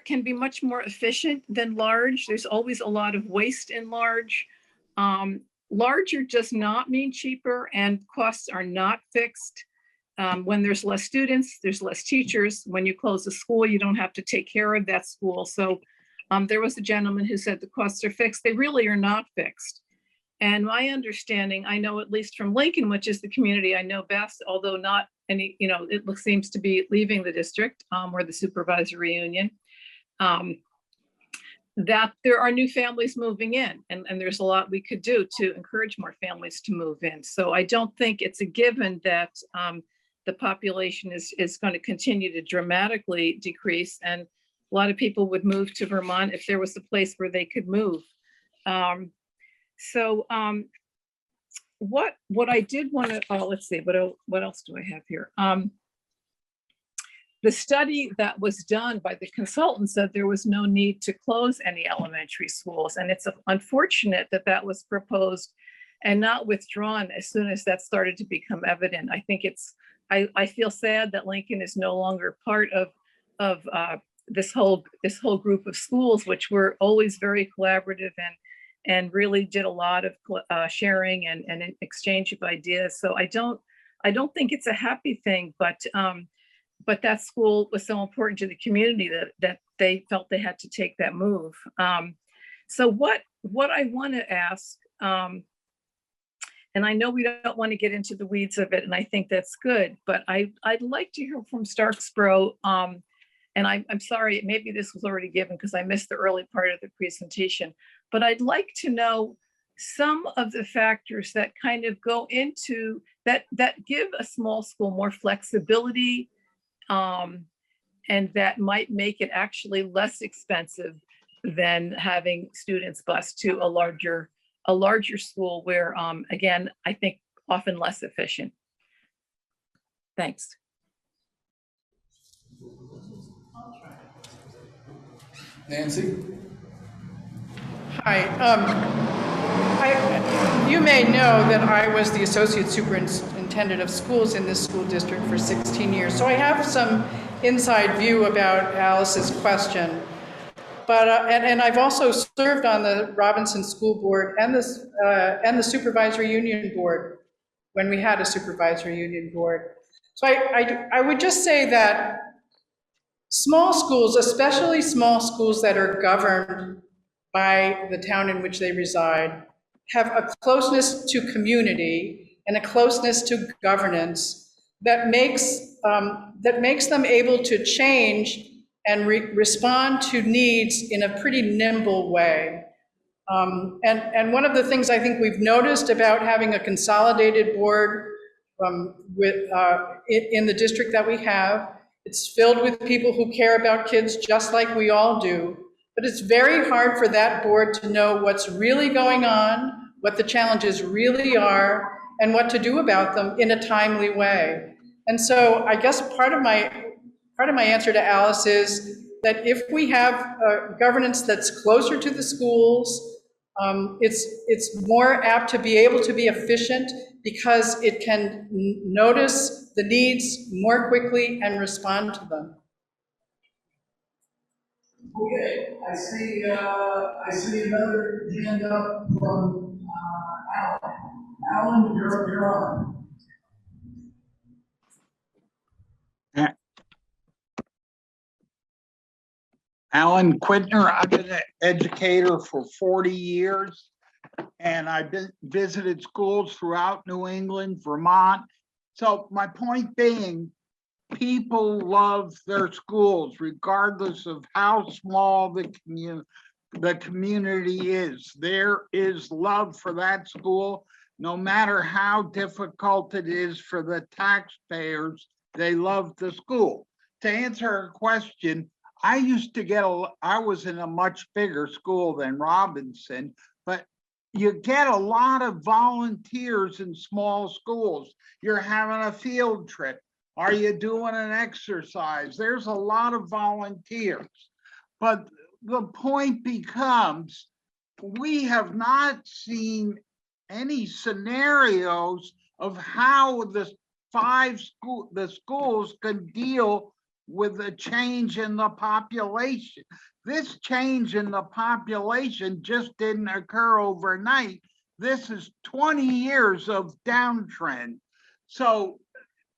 can be much more efficient than large. There's always a lot of waste in large. Larger does not mean cheaper, and costs are not fixed. When there's less students, there's less teachers. When you close a school, you don't have to take care of that school. So there was a gentleman who said the costs are fixed. They really are not fixed. And my understanding, I know at least from Lincoln, which is the community I know best, although not any, it seems to be leaving the district or the supervisory union, that there are new families moving in, and there's a lot we could do to encourage more families to move in. So I don't think it's a given that the population is going to continue to dramatically decrease, and a lot of people would move to Vermont if there was a place where they could move. What I did want to, let's see, what else do I have here? The study that was done by the consultant said there was no need to close any elementary schools. And it's unfortunate that that was proposed and not withdrawn as soon as that started to become evident. I think I feel sad that Lincoln is no longer part of this whole group of schools, which were always very collaborative and really did a lot of sharing and an exchange of ideas. So I don't think it's a happy thing, but that school was so important to the community that they felt they had to take that move. So what I want to ask, and I know we don't want to get into the weeds of it, and I think that's good, but I'd like to hear from Starksboro. And I'm sorry, maybe this was already given because I missed the early part of the presentation, but I'd like to know some of the factors that kind of go into that give a small school more flexibility, and that might make it actually less expensive than having students bused to a larger school where, again, I think often less efficient. Thanks. Nancy? Hi. You may know that I was the Associate Superintendent of Schools in this school district for 16 years, so I have some inside view about Alice's question. But and I've also served on the Robinson School Board and the Supervisory Union Board when we had a Supervisory Union Board. So I would just say that small schools, especially small schools that are governed by the town in which they reside, have a closeness to community and a closeness to governance that makes them able to change and respond to needs in a pretty nimble way. And one of the things I think we've noticed about having a consolidated board in the district that we have, it's filled with people who care about kids just like we all do, but it's very hard for that board to know what's really going on, what the challenges really are, and what to do about them in a timely way. And so I guess part of my answer to Alice is that if we have governance that's closer to the schools, it's more apt to be able to be efficient because it can notice the needs more quickly and respond to them. Okay, I see another hand up from Alan. Alan, you're on. Alan Quidner, I've been an educator for 40 years, and I've visited schools throughout New England, Vermont. So my point being, people love their schools, regardless of how small the community is. There is love for that school, no matter how difficult it is for the taxpayers, they love the school. To answer her question, I used to I was in a much bigger school than Robinson, but you get a lot of volunteers in small schools. You're having a field trip. Are you doing an exercise? There's a lot of volunteers. But the point becomes, we have not seen any scenarios of how the schools can deal with a change in the population. This change in the population just didn't occur overnight. This is 20 years of downtrend. So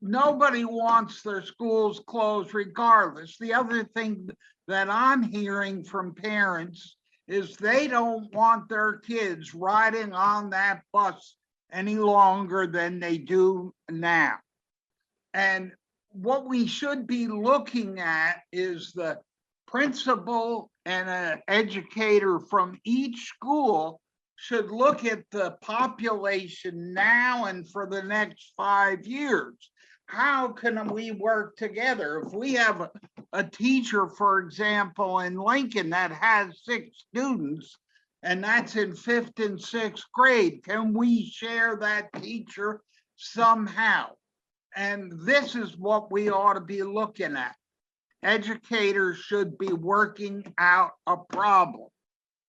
nobody wants their schools closed regardless. The other thing that I'm hearing from parents is they don't want their kids riding on that bus any longer than they do now. And what we should be looking at is the principal and an educator from each school should look at the population now and for the next 5 years. How can we work together? If we have a teacher, for example, in Lincoln that has 6 students, and that's in 5th and 6th grade, can we share that teacher somehow? And this is what we ought to be looking at. Educators should be working out a problem,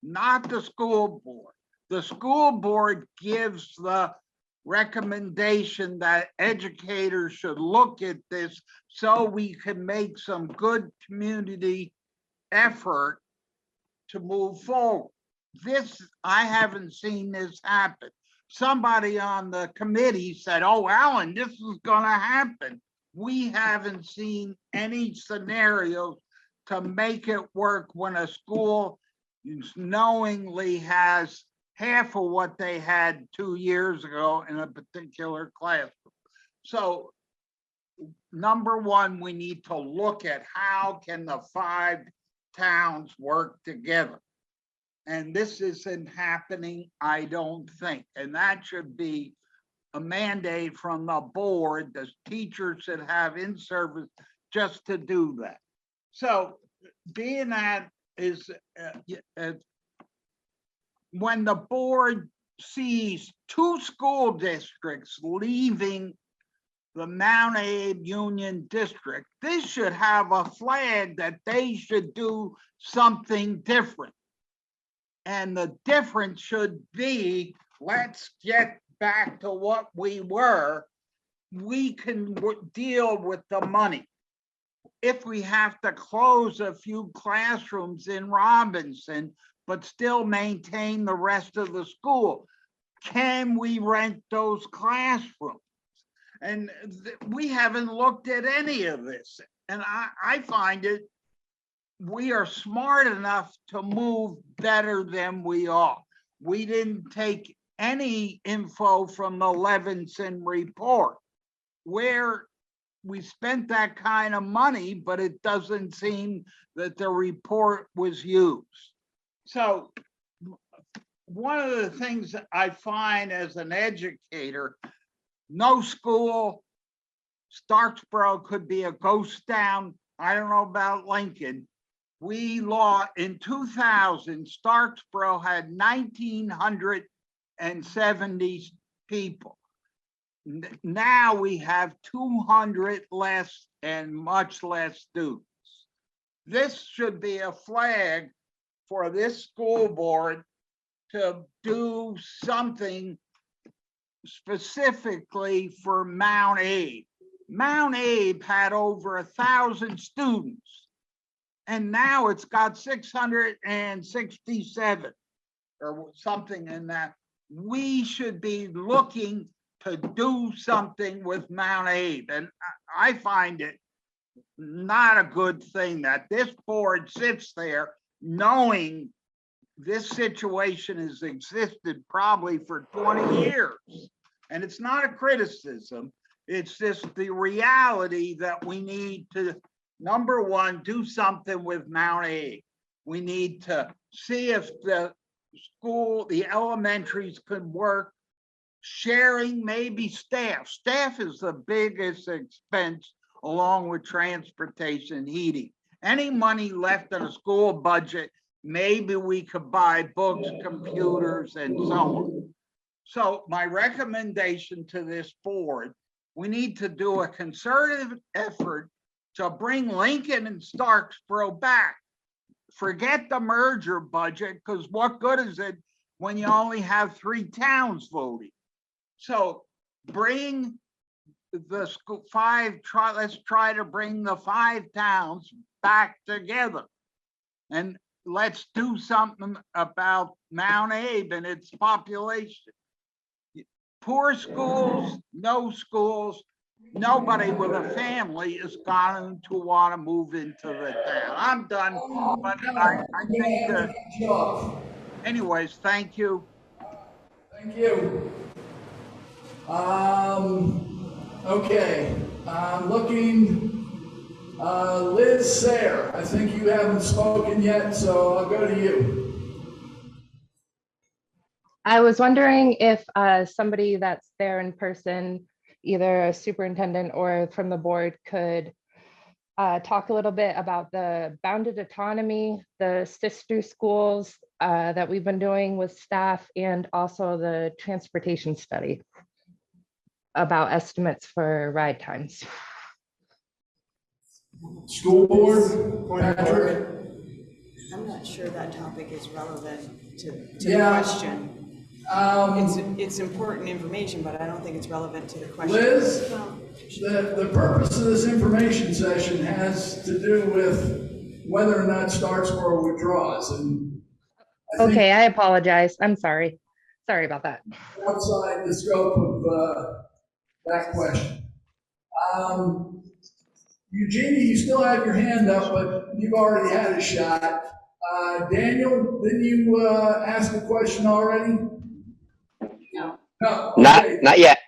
not the school board. The school board gives the recommendation that educators should look at this so we can make some good community effort to move forward. This, I haven't seen this happen. Somebody on the committee said, oh, Alan, this is gonna happen. We haven't seen any scenarios to make it work when a school knowingly has half of what they had 2 years ago in a particular classroom. So number one, we need to look at how can the 5 towns work together. And this isn't happening, I don't think. And that should be a mandate from the board. The teachers should have in-service just to do that. So being that is, when the board sees 2 school districts leaving the Mount Abe Union District, this should have a flag that they should do something different. And the difference should be, let's get back to what we were. We can deal with the money. If we have to close a few classrooms in Robinson, but still maintain the rest of the school, can we rent those classrooms? And we haven't looked at any of this. And I find it, we are smart enough to move better than we are. We didn't take any info from the Levinson report, where we spent that kind of money, but it doesn't seem that the report was used. So one of the things that I find as an educator, no school, Starksboro could be a ghost town. I don't know about Lincoln. We lost in 2000, Starksboro had 1,970 people. Now we have 200 less and much less students. This should be a flag for this school board to do something specifically for Mount Abe. Mount Abe had over 1,000 students, and now it's got 667 or something in that. We should be looking to do something with Mount Abe, and I find it not a good thing that this board sits there knowing this situation has existed probably for 20 years. And it's not a criticism, it's just the reality that we need to, number one, do something with Mount Abe. We need to see if the school, the elementaries could work, sharing maybe staff. Staff is the biggest expense along with transportation and heating. Any money left in a school budget maybe we could buy books, computers, and so on. So my recommendation to this board, we need to do a concerted effort to bring Lincoln and Starksboro back. Forget the merger budget, because what good is it when you only have 3 towns voting? So bring the school let's try to bring the 5 towns back together. And let's do something about Mount Abe and its population. Poor schools, no schools, nobody with a family is going to want to move into the town. I'm done, but I think anyways, thank you. Thank you. Okay, I'm looking, Liz Sayre, I think you haven't spoken yet, so I'll go to you. I was wondering if somebody that's there in person, either a superintendent or from the board, could talk a little bit about the bounded autonomy, the sister schools that we've been doing with staff, and also the transportation study about estimates for ride times. School board, Patrick? I'm not sure that topic is relevant to the Yeah. question. It's important information, but I don't think it's relevant to the question. Liz, the purpose of this information session has to do with whether or not Starksboro withdraws. And Okay, I apologize. I'm sorry. Sorry about that. Outside the scope of that question. Eugenia, you still have your hand up, but you've already had a shot. Daniel, didn't you ask a question already? No. No. Okay. Not yet.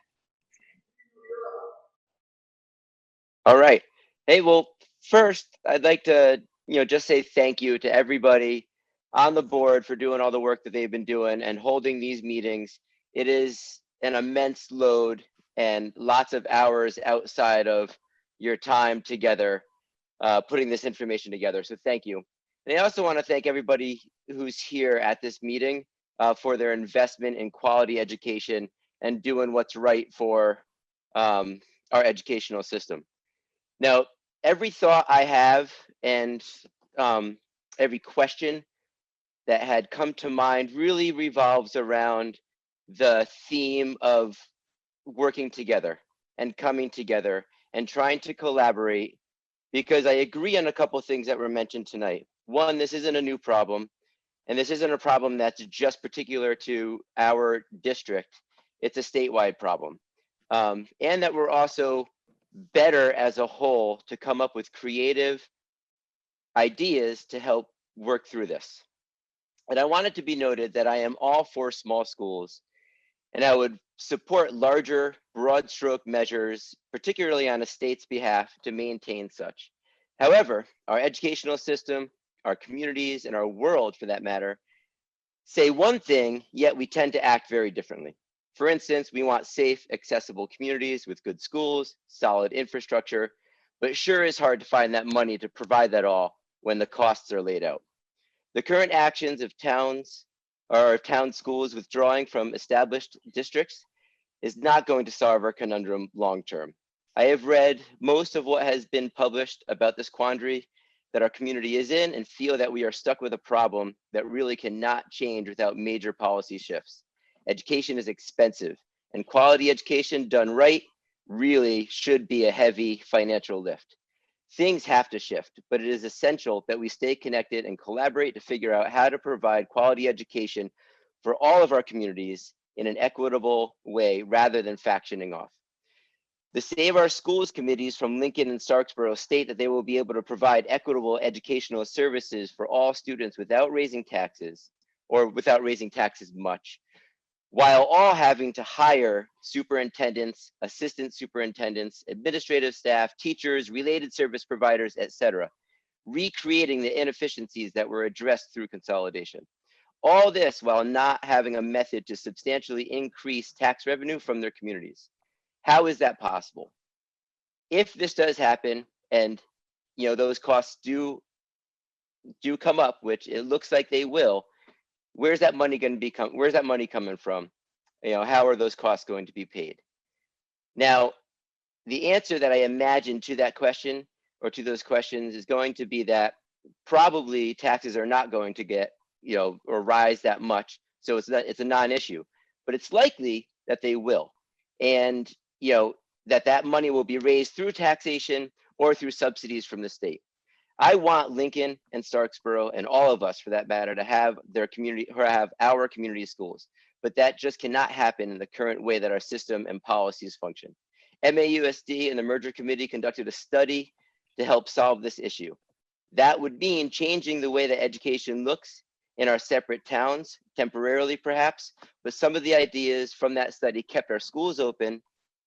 All right. Hey, well, first, I'd like to, just say thank you to everybody on the board for doing all the work that they've been doing and holding these meetings. It is an immense load and lots of hours outside of your time together, putting this information together. So thank you. And I also want to thank everybody who's here at this meeting for their investment in quality education and doing what's right for our educational system. Now, every thought I have and every question that had come to mind really revolves around the theme of working together and coming together and trying to collaborate, because I agree on a couple of things that were mentioned tonight. One, this isn't a new problem, and this isn't a problem that's just particular to our district. It's a statewide problem. And that we're also better as a whole to come up with creative ideas to help work through this. And I want it to be noted that I am all for small schools, and I would support larger, broad stroke measures, particularly on a state's behalf, to maintain such. However, our educational system, our communities, and our world, for that matter, say one thing, yet we tend to act very differently. For instance, we want safe, accessible communities with good schools, solid infrastructure, but it sure is hard to find that money to provide that all when the costs are laid out. The current actions of towns or town schools withdrawing from established districts is not going to solve our conundrum long term. I have read most of what has been published about this quandary that our community is in and feel that we are stuck with a problem that really cannot change without major policy shifts. Education is expensive, and quality education done right really should be a heavy financial lift. Things have to shift, but it is essential that we stay connected and collaborate to figure out how to provide quality education for all of our communities in an equitable way rather than factioning off. The Save Our Schools committees from Lincoln and Starksboro state that they will be able to provide equitable educational services for all students without raising taxes, or without raising taxes much, while all having to hire superintendents, assistant superintendents, administrative staff, teachers, related service providers, etc., recreating the inefficiencies that were addressed through consolidation. All this while not having a method to substantially increase tax revenue from their communities. How is that possible? If this does happen and those costs do do come up, which it looks like they will, where's that money going to be where's that money coming from? How are those costs going to be paid? Now, the answer that I imagine to that question or to those questions is going to be that probably taxes are not going to get, or rise that much. So it's a non-issue, but it's likely that they will. And, that money will be raised through taxation or through subsidies from the state. I want Lincoln and Starksboro and all of us for that matter to have their community or have our community schools, but that just cannot happen in the current way that our system and policies function. MAUSD and the merger committee conducted a study to help solve this issue. That would mean changing the way that education looks in our separate towns, temporarily perhaps, but some of the ideas from that study kept our schools open,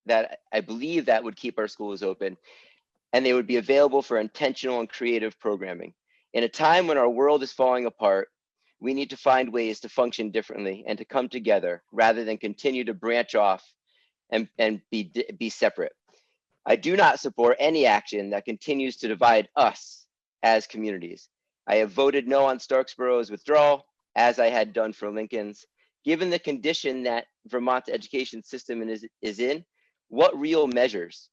that I believe that would keep our schools open, and they would be available for intentional and creative programming. In a time when our world is falling apart, we need to find ways to function differently and to come together rather than continue to branch off and be separate. I do not support any action that continues to divide us as communities. I have voted no on Starksboro's withdrawal, as I had done for Lincoln's. Given the condition that Vermont's education system is in, what real measures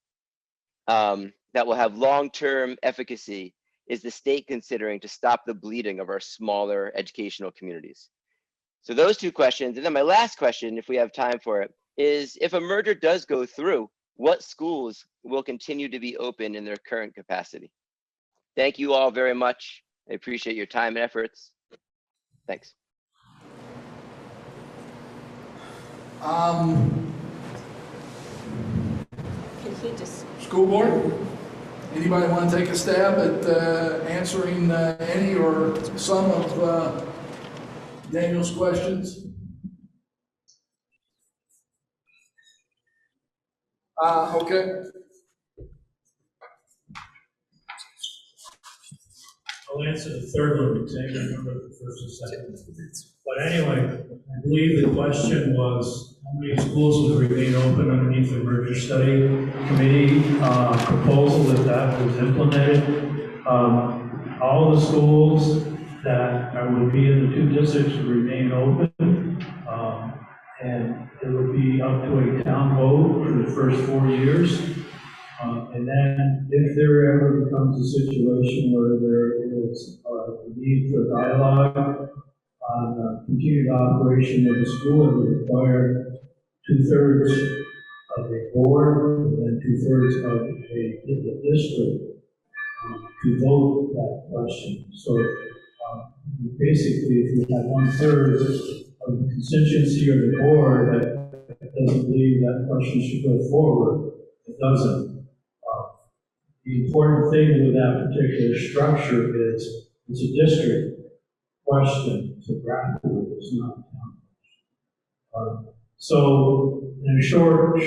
that will have long-term efficacy is the state considering to stop the bleeding of our smaller educational communities? So those two questions. And then my last question, if we have time for it, is if a merger does go through, what schools will continue to be open in their current capacity? Thank you all very much. I appreciate your time and efforts. Thanks. School board? Anybody want to take a stab at answering any or some of Daniel's questions? Okay. I'll answer the third one because I remember the first and second. But anyway, I believe the question was how many schools would remain open underneath the merger study committee proposal if that was implemented. All the schools that would be in the two districts would remain open, and it would be up to a town vote for the first 4 years. And then if there ever becomes a situation where there is a need for dialogue on continued operation of the school, it would require 2/3 of the board and then 2/3 of the district to vote that question. So basically, if you have 1/3 of the constituency or the board that doesn't believe that question should go forward, it doesn't. The important thing with that particular structure is it's a district question to grapple with. It's not a town question. So, in a short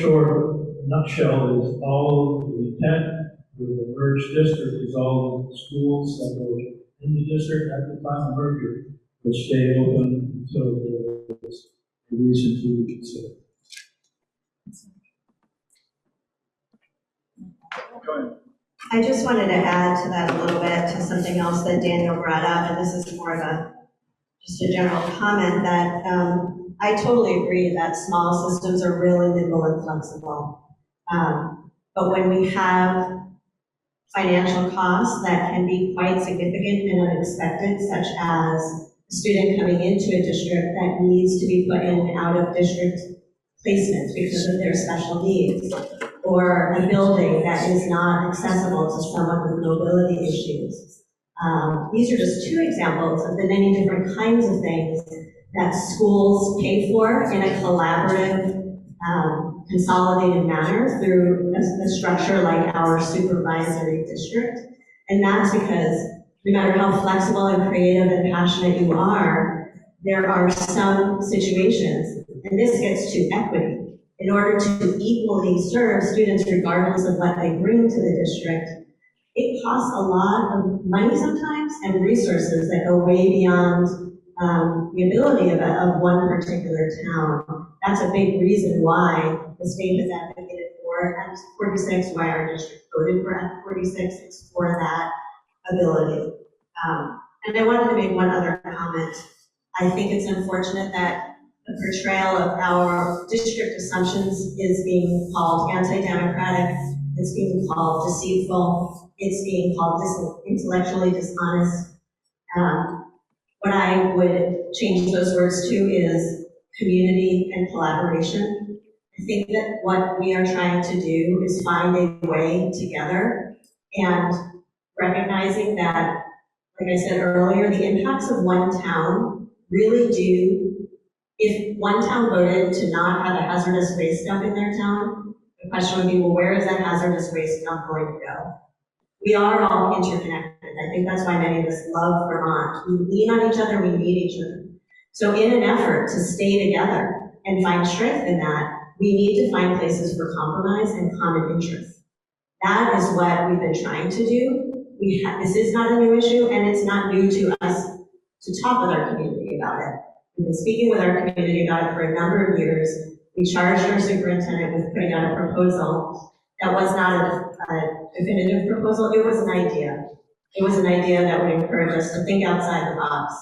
nutshell, is all the intent with the merged district is all the schools that were in the district at the time of merger will stay open until there is a reason to reconsider. Go ahead. I just wanted to add to that a little bit to something else that Daniel brought up, and this is more of just a general comment that I totally agree that small systems are really nimble and flexible. But when we have financial costs that can be quite significant and unexpected, such as a student coming into a district that needs to be put in out-of-district placements because of their special needs, or a building that is not accessible to someone with mobility issues. These are just two examples of the many different kinds of things that schools pay for in a collaborative, consolidated manner through a structure like our supervisory district. And that's because no matter how flexible and creative and passionate you are, there are some situations, and this gets to equity. In order to equally serve students regardless of what they bring to the district, it costs a lot of money sometimes and resources that go way beyond the ability of one particular town. That's a big reason why the state has advocated for Act 46, why our district voted for Act 46. It's for that ability. And I wanted to make one other comment. I think it's unfortunate that the portrayal of our district assumptions is being called anti-democratic, it's being called deceitful, it's being called intellectually dishonest. What I would change those words to is community and collaboration. I think that what we are trying to do is find a way together and recognizing that, like I said earlier, the impacts of one town really do, if one town voted to not have a hazardous waste dump in their town, the question would be, well, where is that hazardous waste dump going to go? We are all interconnected. I think that's why many of us love Vermont. We lean on each other, we need each other. So in an effort to stay together and find strength in that, we need to find places for compromise and common interest. That is what we've been trying to do. This is not a new issue, and it's not new to us to talk with our community about it. We've been speaking with our community about it for a number of years. We charged our superintendent with putting out a proposal that was not a definitive proposal, it was an idea. It was an idea that would encourage us to think outside the box.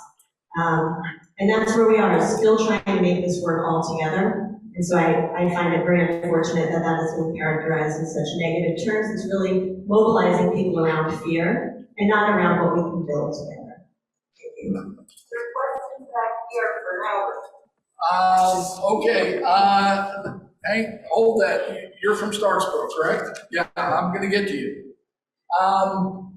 And that's where we are, still trying to make this work all together. And so I find it very unfortunate that that has been characterized in such negative terms. It's really mobilizing people around fear and not around what we can build together. Thank you. There are questions back here for Howard. Okay, hey, hold that. You're from Starksboro, correct? Yeah, I'm gonna get to you. All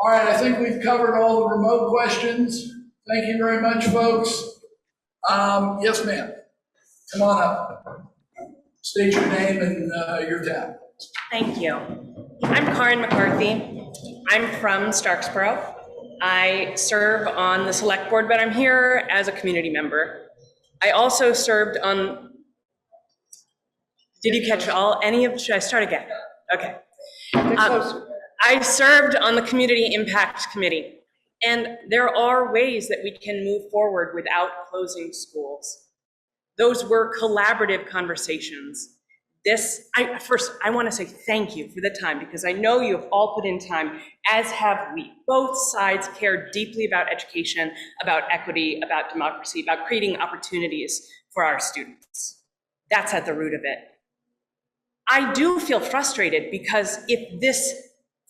right, I think we've covered all the remote questions. Thank you very much, folks. Yes, ma'am. Come on up. State your name and your town. Thank you. I'm Karen McCarthy. I'm from Starksboro. I serve on the select board, but I'm here as a community member. I also served on, did you catch should I start again? Okay. I served on the Community Impact Committee, and there are ways that we can move forward without closing schools. Those were collaborative conversations. First, I want to say thank you for the time, because I know you have all put in time, as have we. Both sides care deeply about education, about equity, about democracy, about creating opportunities for our students. That's at the root of it. I do feel frustrated because if this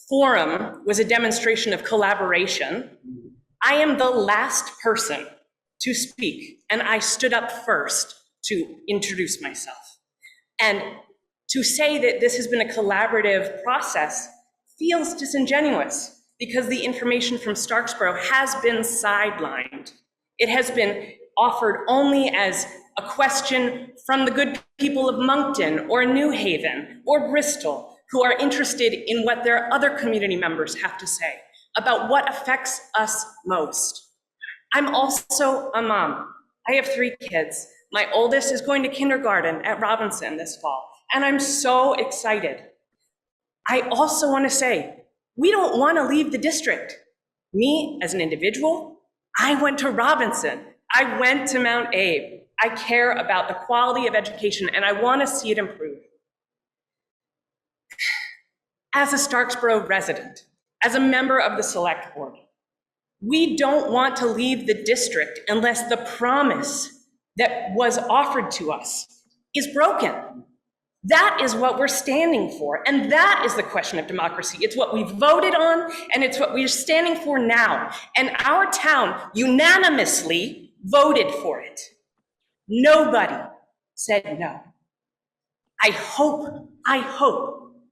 forum was a demonstration of collaboration, I am the last person to speak, and I stood up first to introduce myself. And to say that this has been a collaborative process feels disingenuous, because the information from Starksboro has been sidelined. It has been offered only as a question from the good people of Moncton or New Haven or Bristol, who are interested in what their other community members have to say about what affects us most. I'm also a mom. I have 3 kids. My oldest is going to kindergarten at Robinson this fall, and I'm so excited. I also want to say, we don't want to leave the district. Me, as an individual, I went to Robinson. I went to Mount Abe. I care about the quality of education, and I want to see it improve. As a Starksboro resident, as a member of the select board, we don't want to leave the district unless the promise that was offered to us is broken. That is what we're standing for, and that is the question of democracy. It's what we voted on, and it's what we're standing for now. And our town unanimously voted for it. Nobody said no. I hope,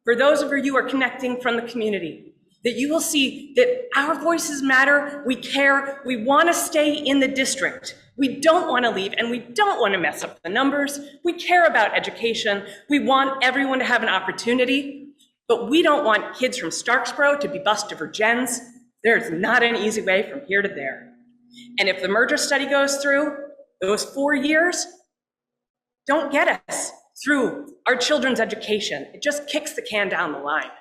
for those of you who are connecting from the community, that you will see that our voices matter, we care, we want to stay in the district. We don't want to leave, and we don't want to mess up the numbers. We care about education. We want everyone to have an opportunity, but we don't want kids from Starksboro to be bused to Virgins. There's not an easy way from here to there. And if the merger study goes through, those 4 years don't get us through our children's education. It just kicks the can down the line.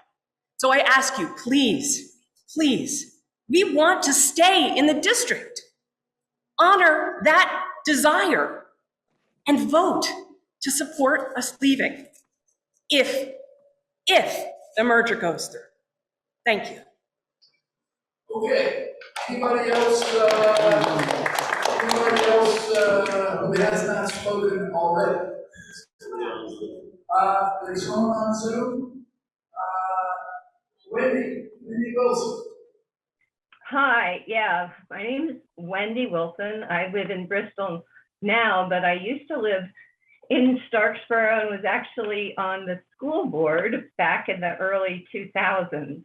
So I ask you, please, please, we want to stay in the district. Honor that desire and vote to support us leaving if the merger goes through. Thank you. Okay, anybody else who has not spoken already? Is someone on Zoom? Wendy Wilson. Hi, yeah, my name is Wendy Wilson. I live in Bristol now, but I used to live in Starksboro and was actually on the school board back in the early 2000s.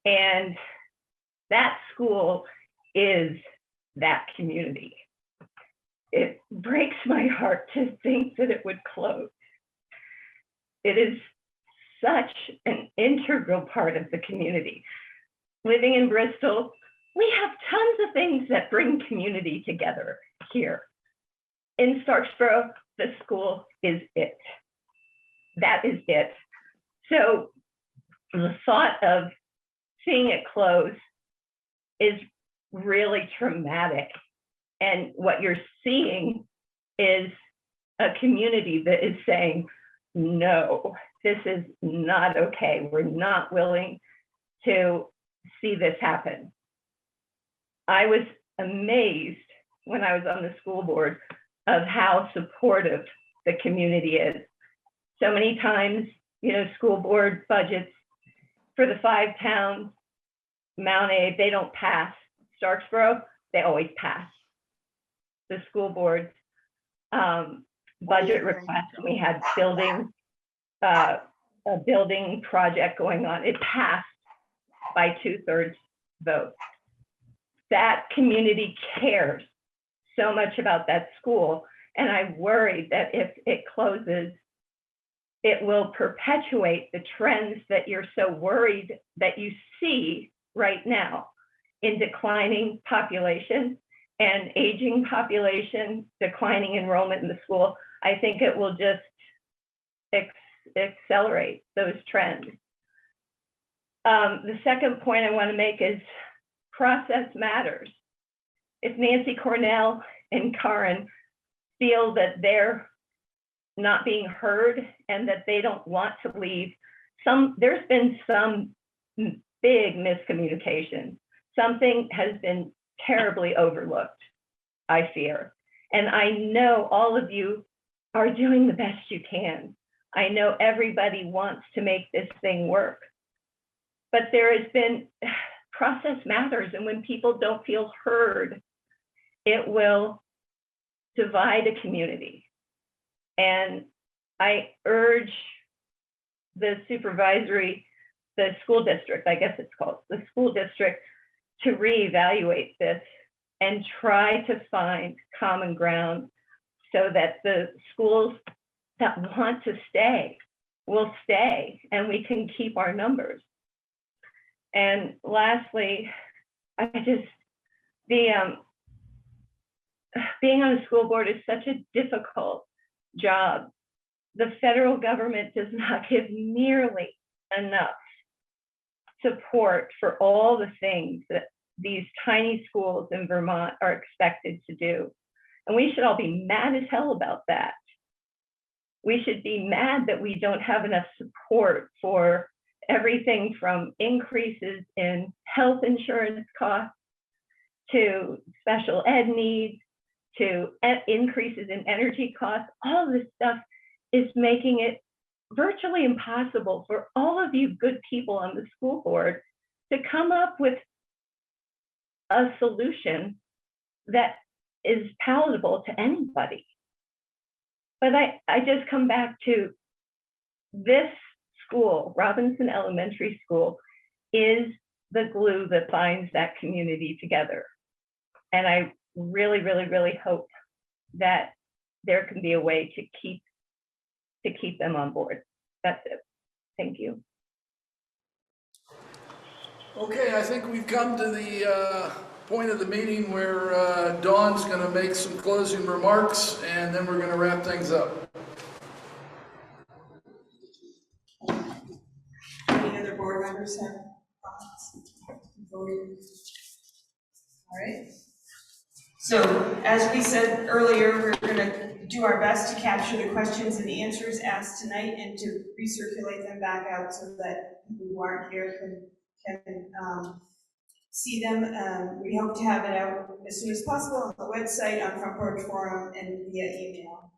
And that school is that community. It breaks my heart to think that it would close. It is such an integral part of the community. Living in Bristol, we have tons of things that bring community together here. In Starksboro, the school is it. That is it. So the thought of seeing it close is really traumatic. And what you're seeing is a community that is saying, no, this is not okay. We're not willing to see this happen. I was amazed when I was on the school board of how supportive the community is. So many times, you know, school board budgets for the 5 towns, MAUSD, they don't pass. Starksboro, they always pass. The school board's budget request, we had a building project going on. It passed by 2/3 vote. That community cares so much about that school. And I worry that if it closes, it will perpetuate the trends that you're so worried that you see right now in declining population and aging population, declining enrollment in the school. I think it will just accelerate those trends. The second point I want to make is process matters. If Nancy Cornell and Karen feel that they're not being heard and that they don't want to leave, there's been some big miscommunication. Something has been terribly overlooked, I fear. And I know all of you are doing the best you can. I know everybody wants to make this thing work. But there has been, process matters, and when people don't feel heard, it will divide a community. And I urge the school district, I guess it's called, the school district, to reevaluate this and try to find common ground so that the schools that want to stay will stay and we can keep our numbers. And lastly, being on the school board is such a difficult job. The federal government does not give nearly enough support for all the things that these tiny schools in Vermont are expected to do. And we should all be mad as hell about that. We should be mad that we don't have enough support for everything from increases in health insurance costs to special ed needs to increases in energy costs. All of this stuff is making it virtually impossible for all of you good people on the school board to come up with a solution that is palatable to anybody. But I just come back to this school, Robinson Elementary School, is the glue that binds that community together. And I really, really, really hope that there can be a way to keep them on board. That's it. Thank you. Okay, I think we've come to the point of the meeting where Dawn's going to make some closing remarks, and then we're going to wrap things up. Any other board members have thoughts? All right. So as we said earlier, we're going to do our best to capture the questions and answers asked tonight and to recirculate them back out so that people who aren't here can see them. We hope to have it out as soon as possible on the website, on Front Porch Forum, and via email.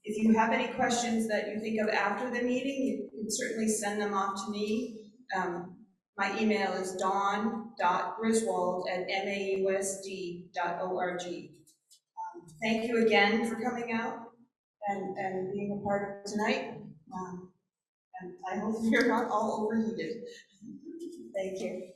If you have any questions that you think of after the meeting, you can certainly send them off to me. My email is dawn.griswold@mausd.org. Thank you again for coming out and being a part of tonight. And I hope you're not all overheated. Thank you.